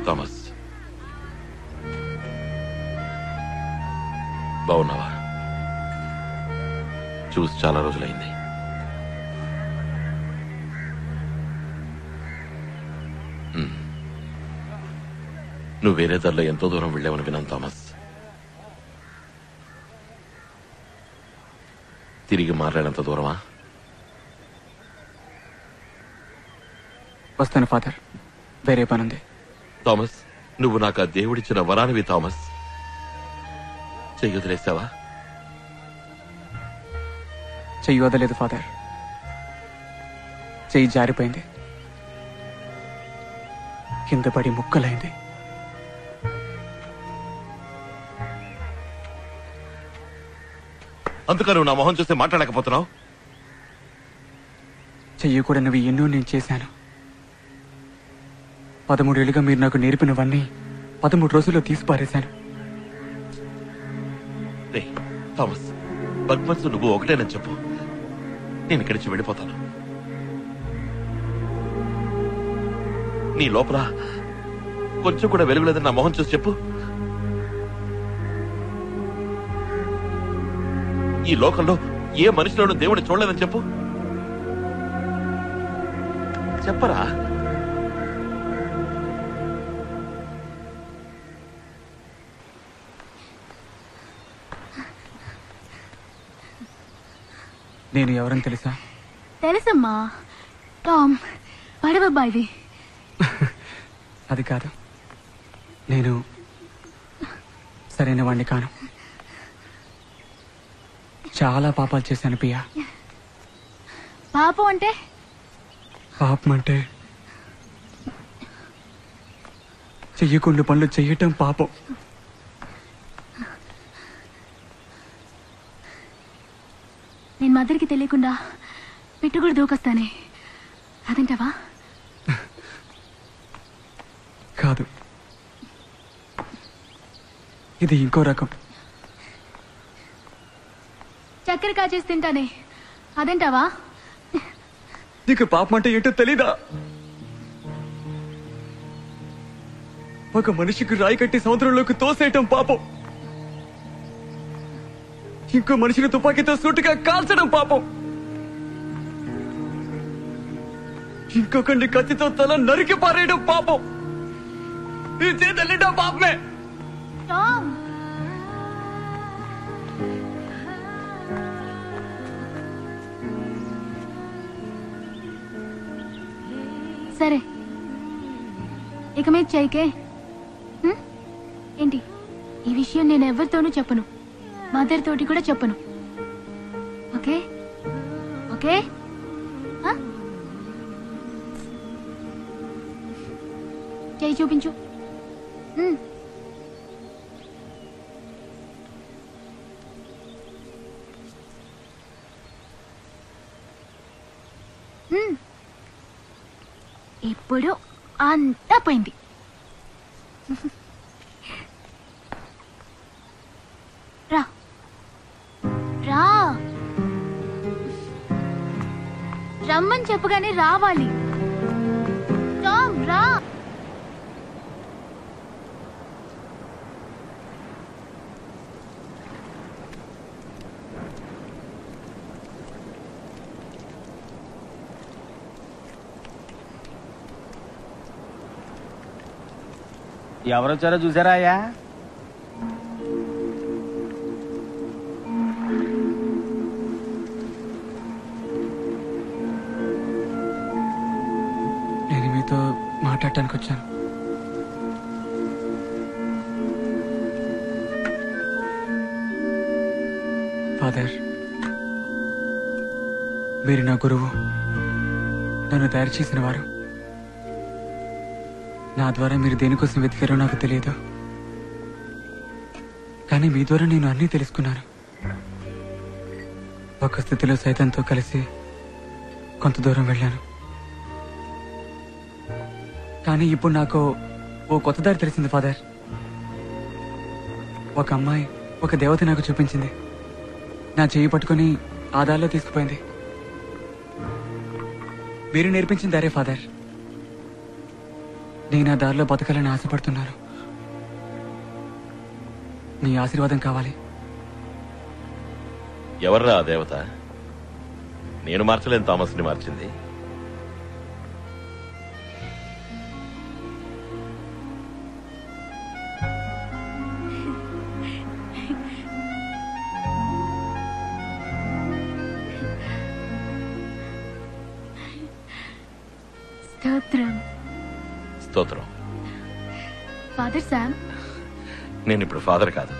థామస్, బాగున్నావా? చూసి చాలా రోజులైంది. నువ్వు వేరే దారిలో ఎంతో దూరం వెళ్ళావని విన్నాను థామస్. తిరిగి మాట్లాడేంత దూరమా? వస్తాను ఫాదర్, వేరే పనుంది. థామస్, నువ్వు నాకు ఆ దేవుడిచ్చిన వరానివి థామస్. చెయ్యి వదిలేసావా? చెయ్యి వదలేదు ఫాదర్, చెయ్యి జారిపోయింది, కింద పడి ముక్కలైంది. అందుకని నువ్వు నా మొహం చూస్తే మాట్లాడలేకపోతున్నావు? చెయ్యకూడనివి ఎన్నో నేను చేశాను. 13 ఏళ్ళుగా మీరు నాకు నేర్పినవన్నీ 13 రోజుల్లో తీసి పారేశాను. థామస్, భగవంతు నువ్వు ఒకటేనని చెప్పు, నేను ఇక్కడి నుంచి వెళ్ళిపోతాను. నీ లోపల కొంచెం కూడా వెలుగులేదని నా మొహం చూసి చెప్పు. ఈ లోకంలో ఏ మనిషిలోనూ దేవుడిని చూడలేదని చెప్పు. చెప్పరా? నేను ఎవరని తెలుసా? తెలుసమ్మా, టామ్, పడవబ్బాయివి. అది కాదు, నేను సరైన వాణ్ణి కాను. చాలా పాపాలు చేశాను పియా. పాపం అంటే? పాపం అంటే చెయ్యకుండా పనులు చెయ్యటం పాపం. నేను మదర్కి తెలియకుండా పెట్టుకుడు దూకొస్తానే, అదంటావా? కాదు, ఇది ఇంకో రకం. చక్కెర కాచేసి తింటానే, అదేంటావా? నీకు పాపం అంటే ఏంటో తెలీదా? ఒక మనిషికి రాయి కట్టి సముద్రంలోకి తోసేయటం పాపం. ఇంకో మనిషిని తుపాకీతో సూటిగా కాల్చడం పాపం. ఇంకొకరిని కత్తితో తల నరికి పారేయడం పాపం. నీ చేతల్లిండా పాపమే. సరే, ఇక మీద చేయకే. ఏంటి ఈ విషయం నేను ఎవరితోనూ చెప్పను, మదర్ తోటి కూడా చెప్పను. Okay okay? చేయి చూపించు. ఇప్పుడు అంతా పోయింది. రా రా, రమ్మని చెప్పగానే రావాలి. టామ్ రా. ఎవరొచ్చారో చూసారా అయ్యా? నేను మీతో మాట్లాడటానికి వచ్చాను. ఫాదర్, మీరు నా గురువు, నన్ను తయారు చేసిన వారు. నా ద్వారా మీరు దేనికోసం వెతికారో నాకు తెలియదు, కానీ మీ ద్వారా నేను అన్నీ తెలుసుకున్నాను. ఒక స్థితిలో సైతంతో కలిసి కొంత దూరం వెళ్ళాను, కానీ ఇప్పుడు నాకు ఓ కొత్త దారి తెలిసింది ఫాదర్. ఒక అమ్మాయి, ఒక దేవత నాకు చూపించింది. నా చెయ్యి పట్టుకుని ఆ దారిలో తీసుకుపోయింది. మీరు నేర్పించిన దారే ఫాదర్. నేను ఆ దారిలో బతకాలని ఆశపడుతున్నాను. మీ ఆశీర్వాదం కావాలి. ఎవర్రా ఆ దేవత? నేను మార్చలేని థామస్ని మార్చింది. స్తోత్రం. స్తోత్రం. ఫాదర్ శామ్, నేను ఇప్పుడు ఫాదర్ కాదు.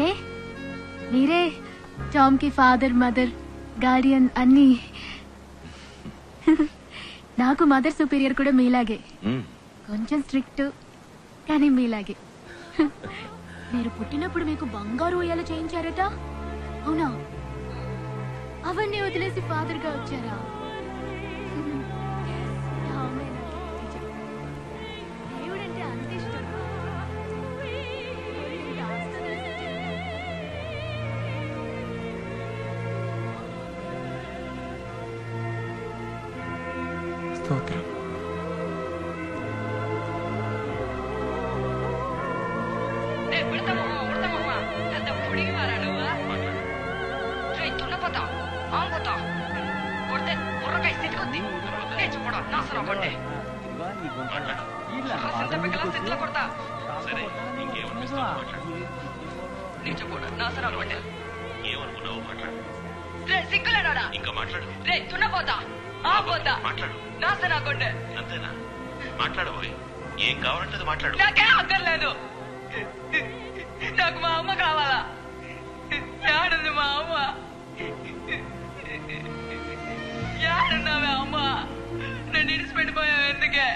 ఏ మీరే టామ్ కి ఫాదర్, మదర్, గార్డియన్ అన్ని. నాకు మదర్ సుపీరియర్ కూడా మీలాగే, కొంచెం స్ట్రిక్ట్, కానీ మీలాగే. మీరు పుట్టినప్పుడు మీకు బంగారు ఉయ్యాల చేయించారట, అవునా? అవన్నీ వదిలేసి ఫాదర్ గా వచ్చారా? దేవుడంటే అంత ఇష్టం. స్తోత్రం. ఇంకా మాట్లాడు. అంతేనా? మాట్లాడబోయ్. ఏం కావాలంటే అది మాట్లాడు. నాకేం అక్కర్లేదు. నాకు మా అమ్మ కావాలా? ఏడుంది మా అమ్మ? ఏడున్నావే అమ్మ? నన్ను ఇడిచిపెట్టిపోయావు ఎందుకే?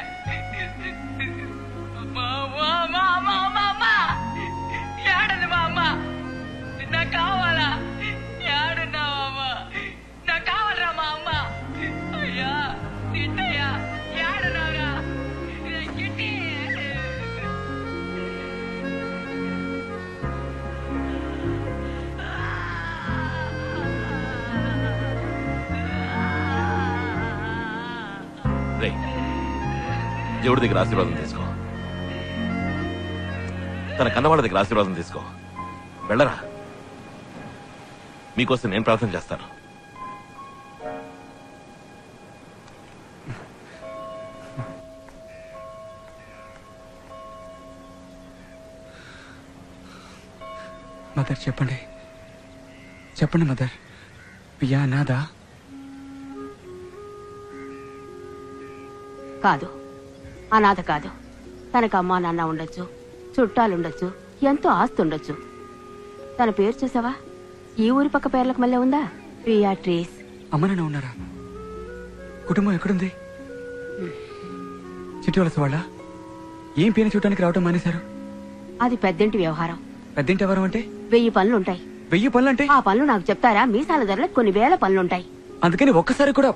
ఏడుంది మా అమ్మ? నాకు కావాలా? ఏడున్నావా అమ్మ? నాకు కావాలరా మా అమ్మ? అయ్యా తిట్టయ్యా, ఏడున్నావురా? గిట్టి దేవుడి దగ్గర ఆశీర్వాదం తీసుకో. తన కన్నవాళ్ళ దగ్గర ఆశీర్వాదం తీసుకో. వెళ్ళరా, మీకోసం నేను ప్రార్థన చేస్తాను. మదర్ చెప్పండి, చెప్పండి మదర్. పియా నాదా? కాదు, అనాథ కాదు. తనకు అమ్మా నాన్న ఉండొచ్చు, చుట్టాలుండొచ్చు, ఎంతో ఆస్తి ఉండొచ్చు. తన పేరు చూసావా? ఈ ఊరి పక్క పేర్లకు మళ్ళీ ఉందా? బీయాట్రీస్. అమ్మ నాన్న ఉన్నారా? కుటుంబం ఎక్కడుంది? చిట్టి వలస వాళ్ళ? ఏం పీన చూడటానికి రావటం మానేశారు? అది పెద్దింటి వ్యవహారం. పెద్దింటి ఎవరం అంటే? 1000 పనులుంటాయి. 1000 పనులంటే? ఆ పనులు నాకు చెప్తారా? మీసాల ధరలకు కొన్ని వేల పనులుంటాయి. అందుకని ఒక్కసారి కూడా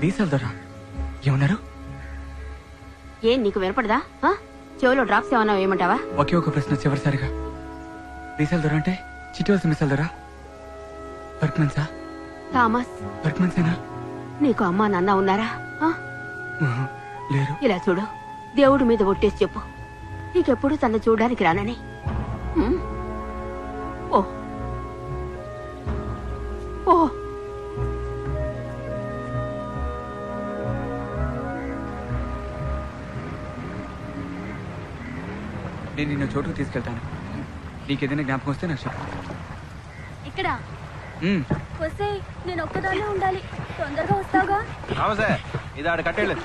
మీసాల ధర ఏమన్నారు? ఏం నీకు వినపడదా? చెవులో డ్రాప్స్ ఏమన్నా ఏమంటావా? ఒకే ఒక ప్రశ్న చివరిసారిగా. మీసాల ధర అంటే చిట్టి మీసాల ధర? వర్క్మెన్సా? థామస్, వర్క్మెన్సేనా? నీకు అమ్మా నాన్న ఉన్నారా? లేరు. ఇలా చూడు, దేవుడి మీద ఒట్టేసి చెప్పు, నీకెప్పుడు తన చూడడానికి రానని. ఓ ఓ నేను నిన్న చోటుకు తీసుకెళ్తాను. నీకేదైనా జ్ఞాపకం వస్తే నాకు చెప్పు. ఇక్కడ వస్తే నేను ఒక్కదాన్నే ఉండాలి. తొందరగా వస్తావుగా? ఇది ఆడ కట్టేళ్ళు.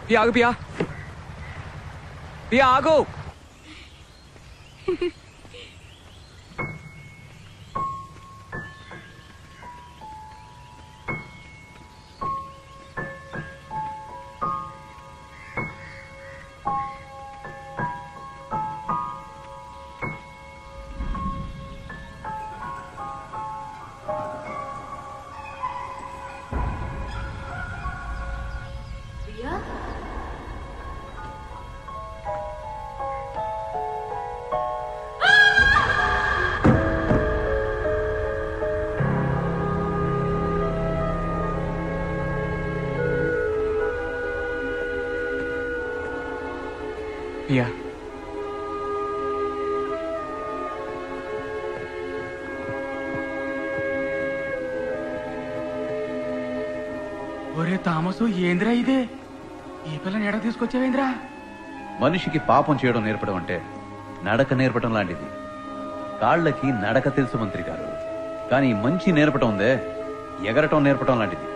పియా ఆగు, పియా పియా ఆగు. ప్రియా, ఒరే తామసు ఏంద్రా ఇదే? ఈ పిల్లని ఎడ తీసుకొచ్చావేంద్రా? మనిషికి పాపం చేయడం నేర్పడం అంటే నడక నేర్పడం లాంటిది. కాళ్ళకి నడక తెలుసు మంత్రి గారు, కానీ మంచి నేర్పటం ఉందే, ఎగరటం నేర్పటం లాంటిది.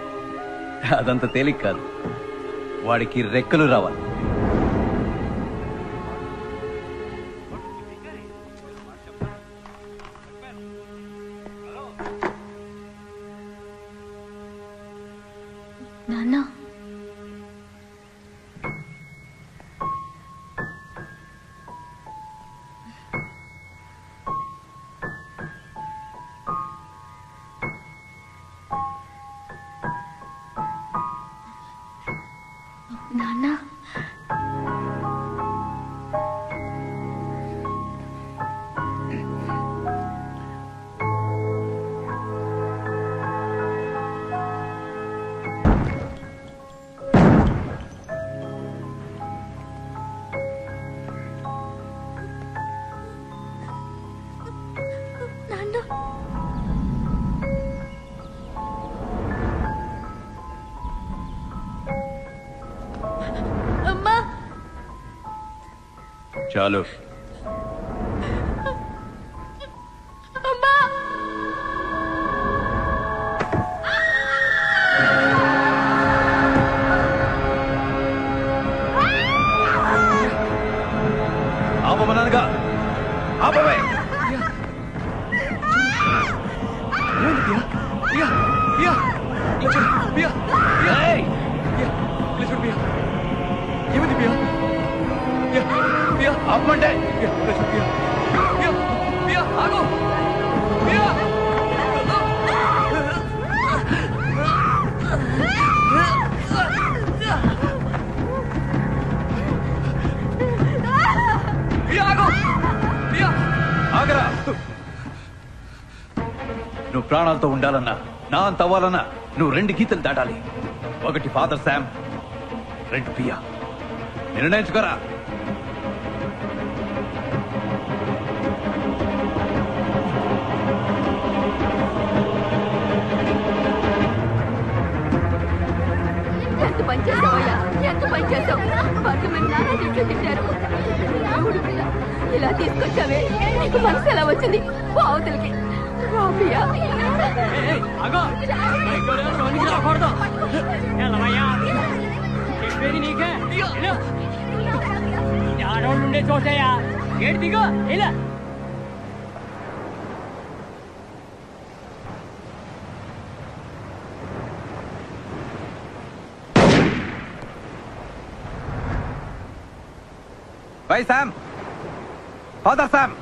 అదంత తేలిక కాదు. వాడికి రెక్కలు రావాలి. నాన్న, నాన్న, అమ్మా, చాలు. అమ్మా, ఆపమన్నానుగా, ఆపవే. ఏమిటి ప్రియా? ఆపమంటే ఆగు. ప్రియా, ఆగరా. నువ్వు ప్రాణాలతో ఉండాలన్నా, నా అంత అవ్వాలన్నా నువ్వు 2 గీతలు దాటాలి. ఒకటి ఫాదర్ శామ్, 2 పియా. నిర్ణయించుకోరా. ఎంత పని చేసావయ్యా, ఎంత పని చేసావు. భర్త మీద నానా తిట్లు తిట్టారు. దేవుడు పిల్ల, ఇలా తీసుకొచ్చావే, నీకు మనసు ఎలా వచ్చింది? బావతలకి రాబియా. చెప్పేది నీకే. ఆడవాళ్ళు ఉండే చోటయా గేట్ దిగో. ఇలా బై శామ్, ఫాదర్ శామ్.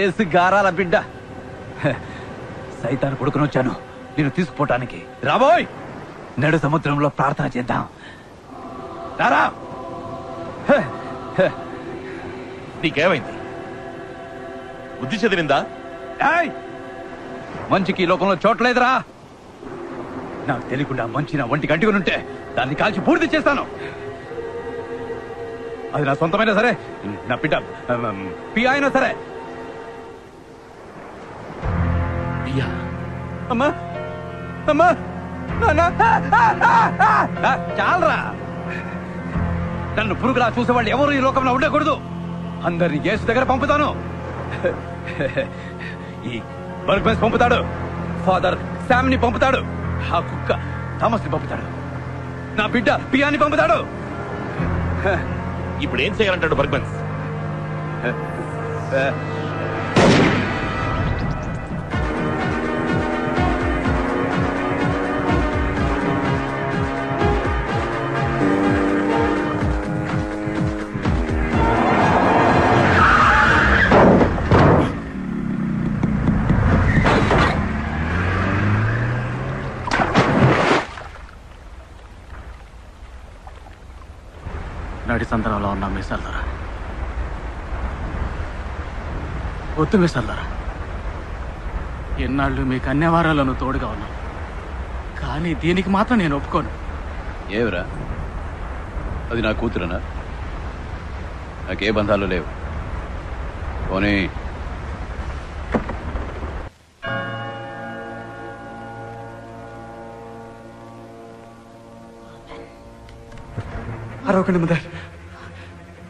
ఏసు గారాల బిడ్డ. సైతాను కొడుకునొచ్చాను నేను తీసుకుపోవటానికి. రాబోయ్, నడు సముద్రంలో ప్రార్థన చేద్దాం. రారా. నీకేమైంది? బుద్ధి చెదిరిందా? మంచికి ఈ లోకంలో చోట్లేదురా. నాకు తెలియకుండా మంచి నా ఒంటికి అంటుకునుంటే దాన్ని కాల్చి పూర్తి చేస్తాను. అది నా సొంతమైనా సరే, నా బిడ్డ పియా అయినా సరే. పియా? అమ్మా, అమ్మా, చాలరా. నన్ను పురుగులా చూసేవాళ్ళు ఎవరు ఈ లోకంలో ఉండకూడదు. అందరినీ యేసు దగ్గర పంపుతాను. ఈ బర్గ్మెన్స్ పంపుతాడు, ఫాదర్ శామ్ ని పంపుతాడు, ఆ కుక్క థామస్ ని పంపుతాడు, నా బిడ్డ పియాని పంపుతాడు. ఇప్పుడు ఏం చేయాలంటాడు బర్గ్మెన్స్? నడి సందనంలో ఉన్న మీసాలరా, ఒత్తు మీసాలరా, ఎన్నాళ్ళు మీకు అన్ని వారాలను తోడుగా ఉన్నాను, కానీ దీనికి మాత్రం నేను ఒప్పుకోను. ఏవరా అది నా కూతురనా? నాకే బంధాలు లేవు. పోనీ అరవకండి మదర్,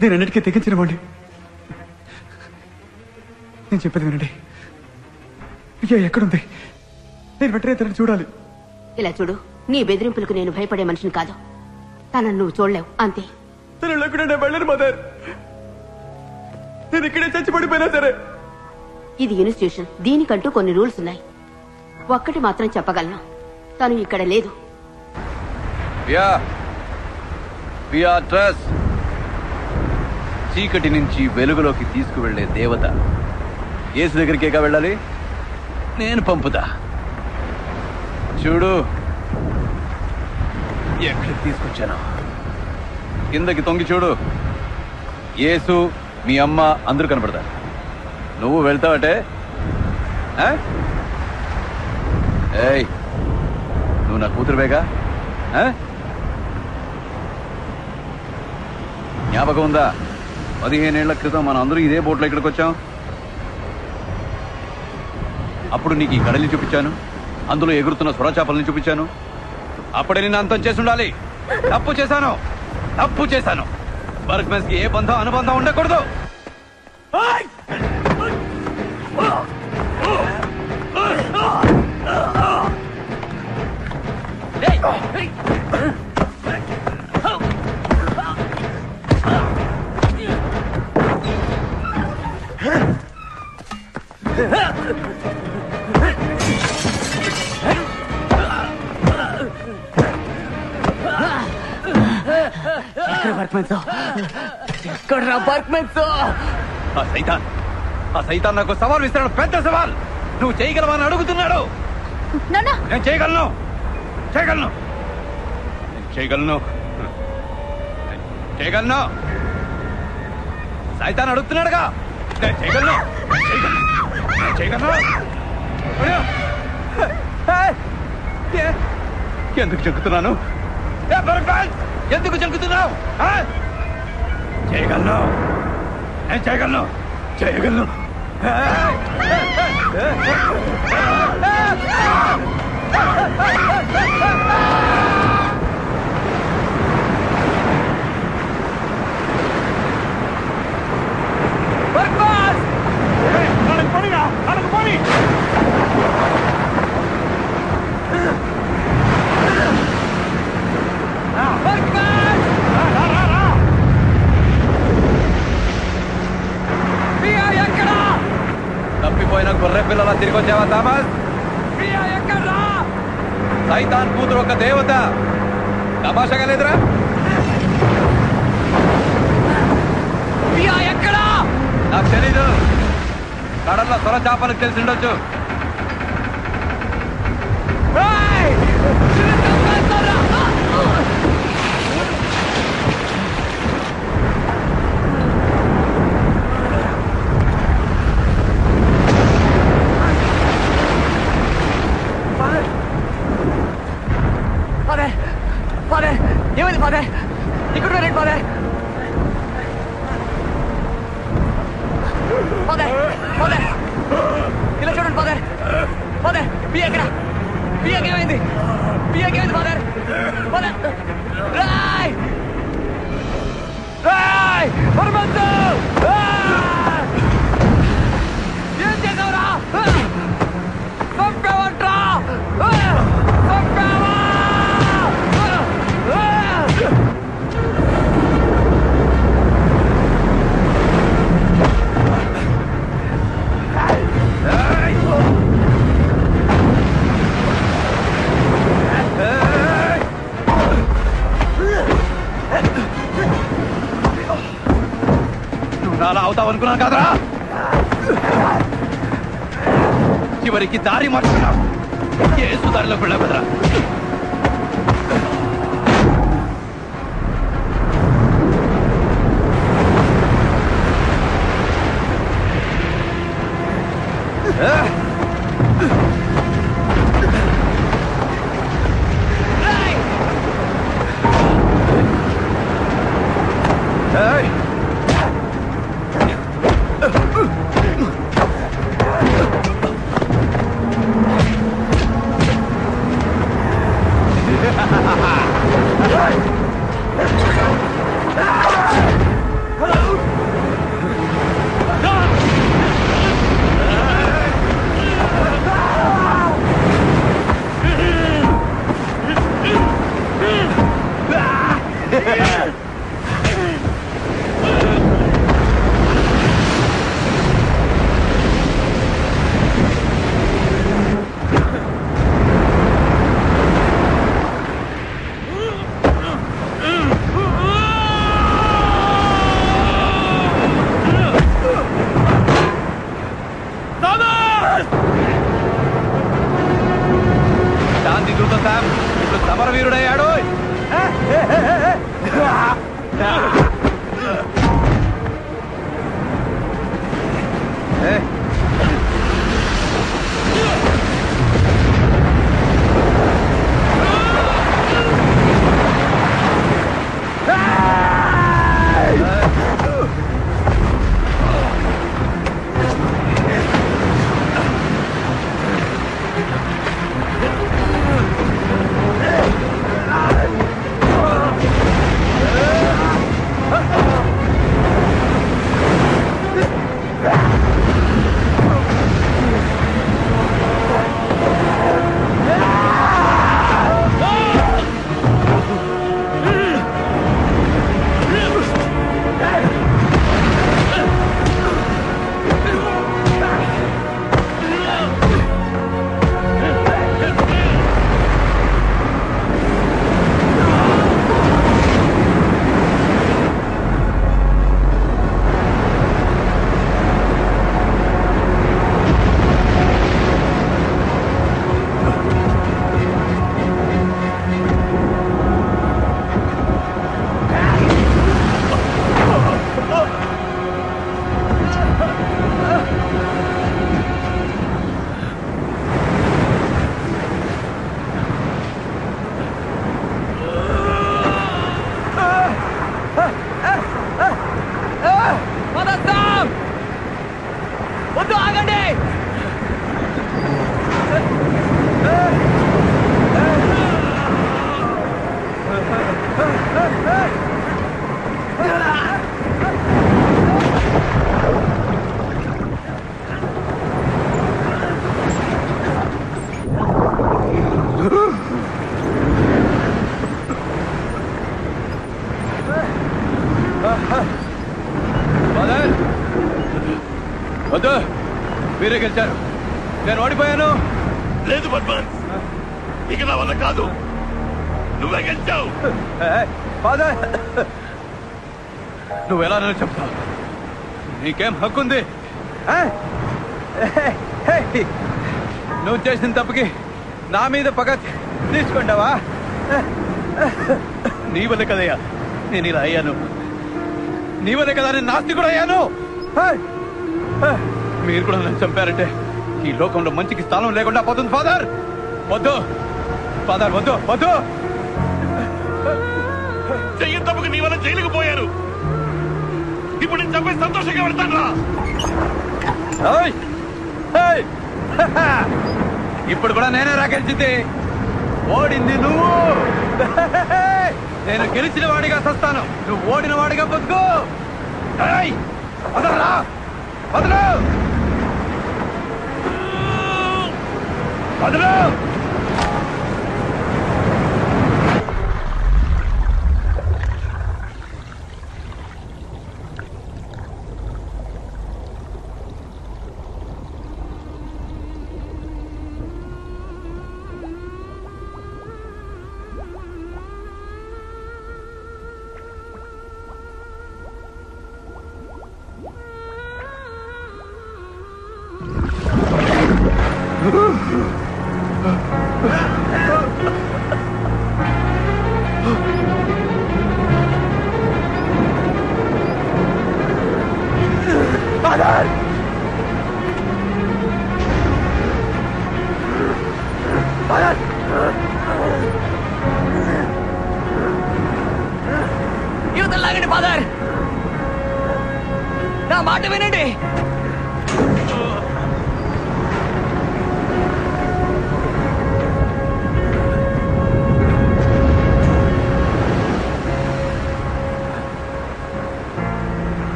నేను అన్నిటికీ తెగించినవ్వండి. నేను చెప్పేది వినండి. ప్రియా ఎక్కడుంది? నేను వెంటనే తనని చూడాలి. ఇలా చూడు, నీ బెదిరింపులకు నేను భయపడే మనిషిని కాదు. తనను నువ్వు చూడలేవు, అంతే. తను లేకుండా నేను వెళ్ళను మదర్. నేను ఇక్కడే చచ్చిపడిపోయినా సరే. ఇది ఇన్స్టిట్యూషన్, దీనికంటూ కొన్ని రూల్స్ ఉన్నాయి. ఒక్కటి మాత్రం చెప్పగలను, తను ఇక్కడ లేదు. బియాట్రస్ చీకటి నుంచి వెలుగులోకి తీసుకువెళ్లే దేవత. యేసు దగ్గరికేగా వెళ్ళాలి, నేను పంపుతా. చూడు ఎక్కడికి తీసుకొచ్చాను. కిందకి తొంగి చూడు. యేసు, మీ అమ్మ అందరూ కనపడతారు. నువ్వు వెళ్తావటే? ఏయ్, నువ్వు నా కూతురువేగా? జ్ఞాపకం ఉందా? 15 ఏళ్ల క్రితం మనం అందరూ ఇదే బోట్లో ఇక్కడికి వచ్చాం. అప్పుడు నీకు ఈ కడలిని చూపించాను, అందులో ఎగురుతున్న సొరచాపల్ని చూపించాను. అప్పుడే నేను అంతం చేసి ఉండాలి. తప్పు చేశాను. వర్క్మెన్స్ కి ఏ బంధం అనుబంధం ఉండకూడదు. ఆ సైతాన్ నాకు సవాల్ ఇస్తాడు, పెద్ద సవాల్. నువ్వు చేయగలవా అని అడుగుతున్నాడు. నేను చేయగలను. సైతాన్ అడుగుతున్నాడుగా, నేను చేయగలను. ఎందుకు చెక్కుతున్నాను? ఎందుకు చెక్కుతున్నావు? చేయగలను. తప్పిపోయిన గొర్రె పిల్లలా తిరిగి వచ్చావా థామస్? సైతాన్ కూతురు ఒక దేవత. తమాషాగా లేదురా? నాకు తెలీదు. కడల్లో సొర చేపలకు తెలిసి ఉండొచ్చు. ఫాదర్, ఏమైంది ఫాదర్? ఇక్కడ రండి ఫాదర్. ఇలా చూడండి ఫాదర్. బియ్యకేమైంది ఫాదర్? ఏం చేసావురా? చంపేవంట్రా? అనుకున్నాను కాదరా. చివరికి దారి మార్చుకున్నావు. ఏ సుదారిలోకి వెళ్ళావు కదరా. శాంతి దూత శామ్ ఇప్పుడు సమరవీరుడయ్యాడు. వద్దు, ఆగండి. వద్దు, మీరే గెలిచారు. నేను ఓడిపోయాను. లేదు బద్మాన్, ఇక నా వల్ల కాదు. నువ్వే గెలిచావు. ఫాదర్, నువ్వు ఎలా నన్ను చెప్తావు? నీకేం హక్కుంది? నువ్వు చేసిన తప్పుకి నా మీద పగ తీసుకుంటావా? నీ వల్ల కదయ్యా నేను ఇలా అయ్యాను. నీ వల్ల కదా నేను నాస్తికుడు అయ్యాను. మీరు కూడా నన్ను చంపారంటే ఈ లోకంలో మంచికి స్థానం లేకుండా పోతుంది. ఫాదర్ వద్దు, ఫాదర్ వద్దు, వద్దు. చెయ్యని తప్పుకు నీ వల్ల జైలుకు పోయారు. ఇప్పుడు నేను చంపే సంతోషంగా పెడతాను రా. ఇప్పుడు కూడా నేనే రాకెళ్చింది. ఓడింది నువ్వు. నేను గెలిచిన వాడిగా సస్తాను, నువ్వు ఓడిన వాడిగా బతుకు. వదలరా, వదలు, వదలు. యువతలాగండి ఫాదర్, నా మాట వినండి.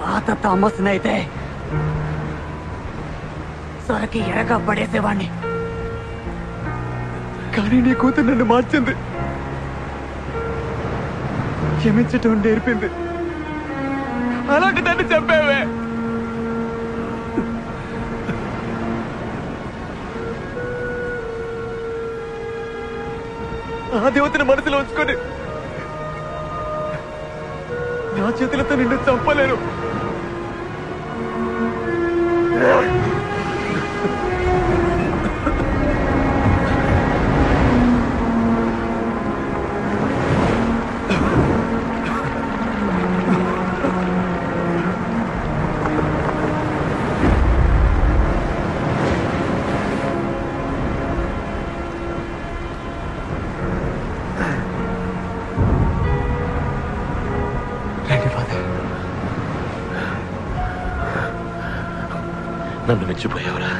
పాత థామస్ అయితే సొరకి ఎరగా పడేసేవాణ్ణి, కానీ నీ కూతురు నన్ను మార్చింది, క్షమించటం నేర్పింది. అలాంటి దాన్ని చంపావే. ఆ దేవతని మనసులో ఉంచుకొని నా చేతులతో నిన్ను చంపలేను. నన్ను మెచ్చిపోయావురా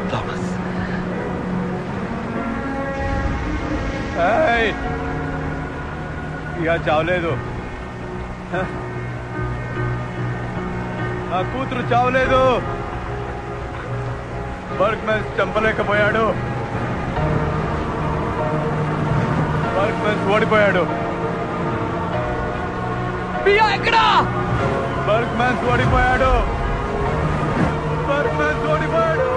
థామస్. ఇక చావలేదు, నా కూతురు చావలేదు. బర్గ్మెన్స్ చంపలేకపోయాడు, బర్గ్మెన్స్ ఓడిపోయాడు. ఎక్కడా? బర్గ్మెన్స్ ఓడిపోయాడు, బర్గ్మెన్స్ ఓడిపోయాడు.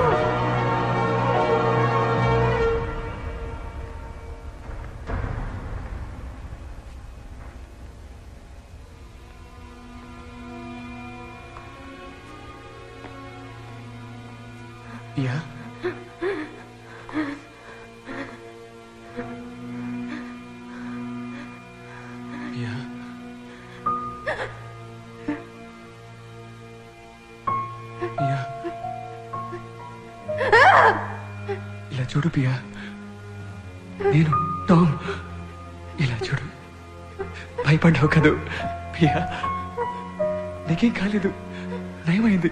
ఇలా చూడు పియా, నేను టామ్. ఇలా చూడు, భయపడ్డావు కదూ పియా? నీకేం కాలేదు, నయమైంది.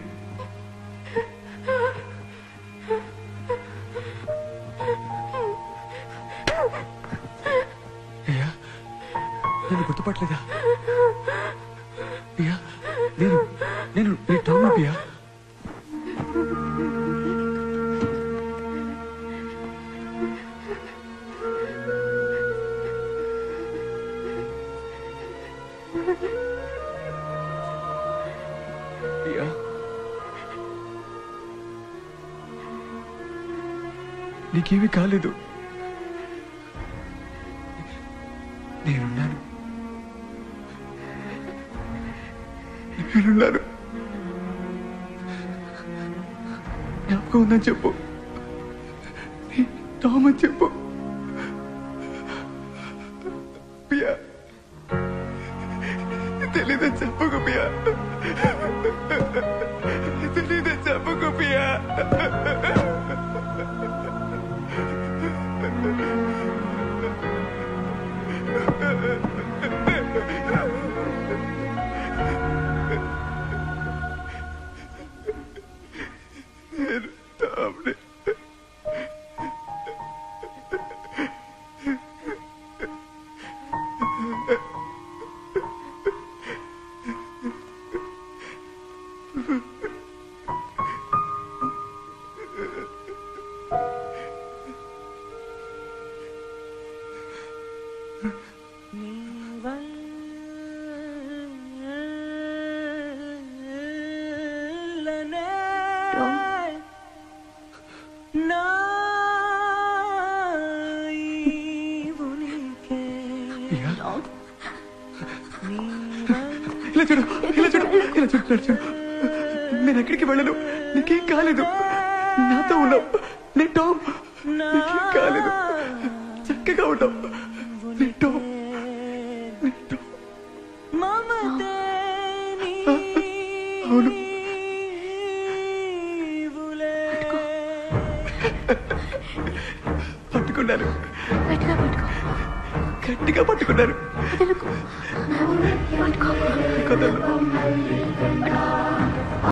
పియా, నన్ను గుర్తుపట్టలేదా పియా? నేను నీ టామ్ పియా. నీకేమీ కాలేదు, నేనున్నాను. జ్ఞాపకం ఉందని చెప్పు, టామ్ అని చెప్పు. పియా, తెలీదని చెప్పుకు పియా, తెలీదని చెప్పుకు పియా. ఇలా చూడు ఇలా చూడు ఇలా చూడు ఇలా చూడు. నేను ఎక్కడికి వెళ్ళను, నీకేం కాలేదు, నాతో ఉన్నావు. నేను టామ్, నీకేం కాలేదు, చక్కగా ఉంటావు. నేను టామ్, నేను టామ్. అవును. పట్టుకున్నాను, గట్టిగా పట్టుకున్నాను.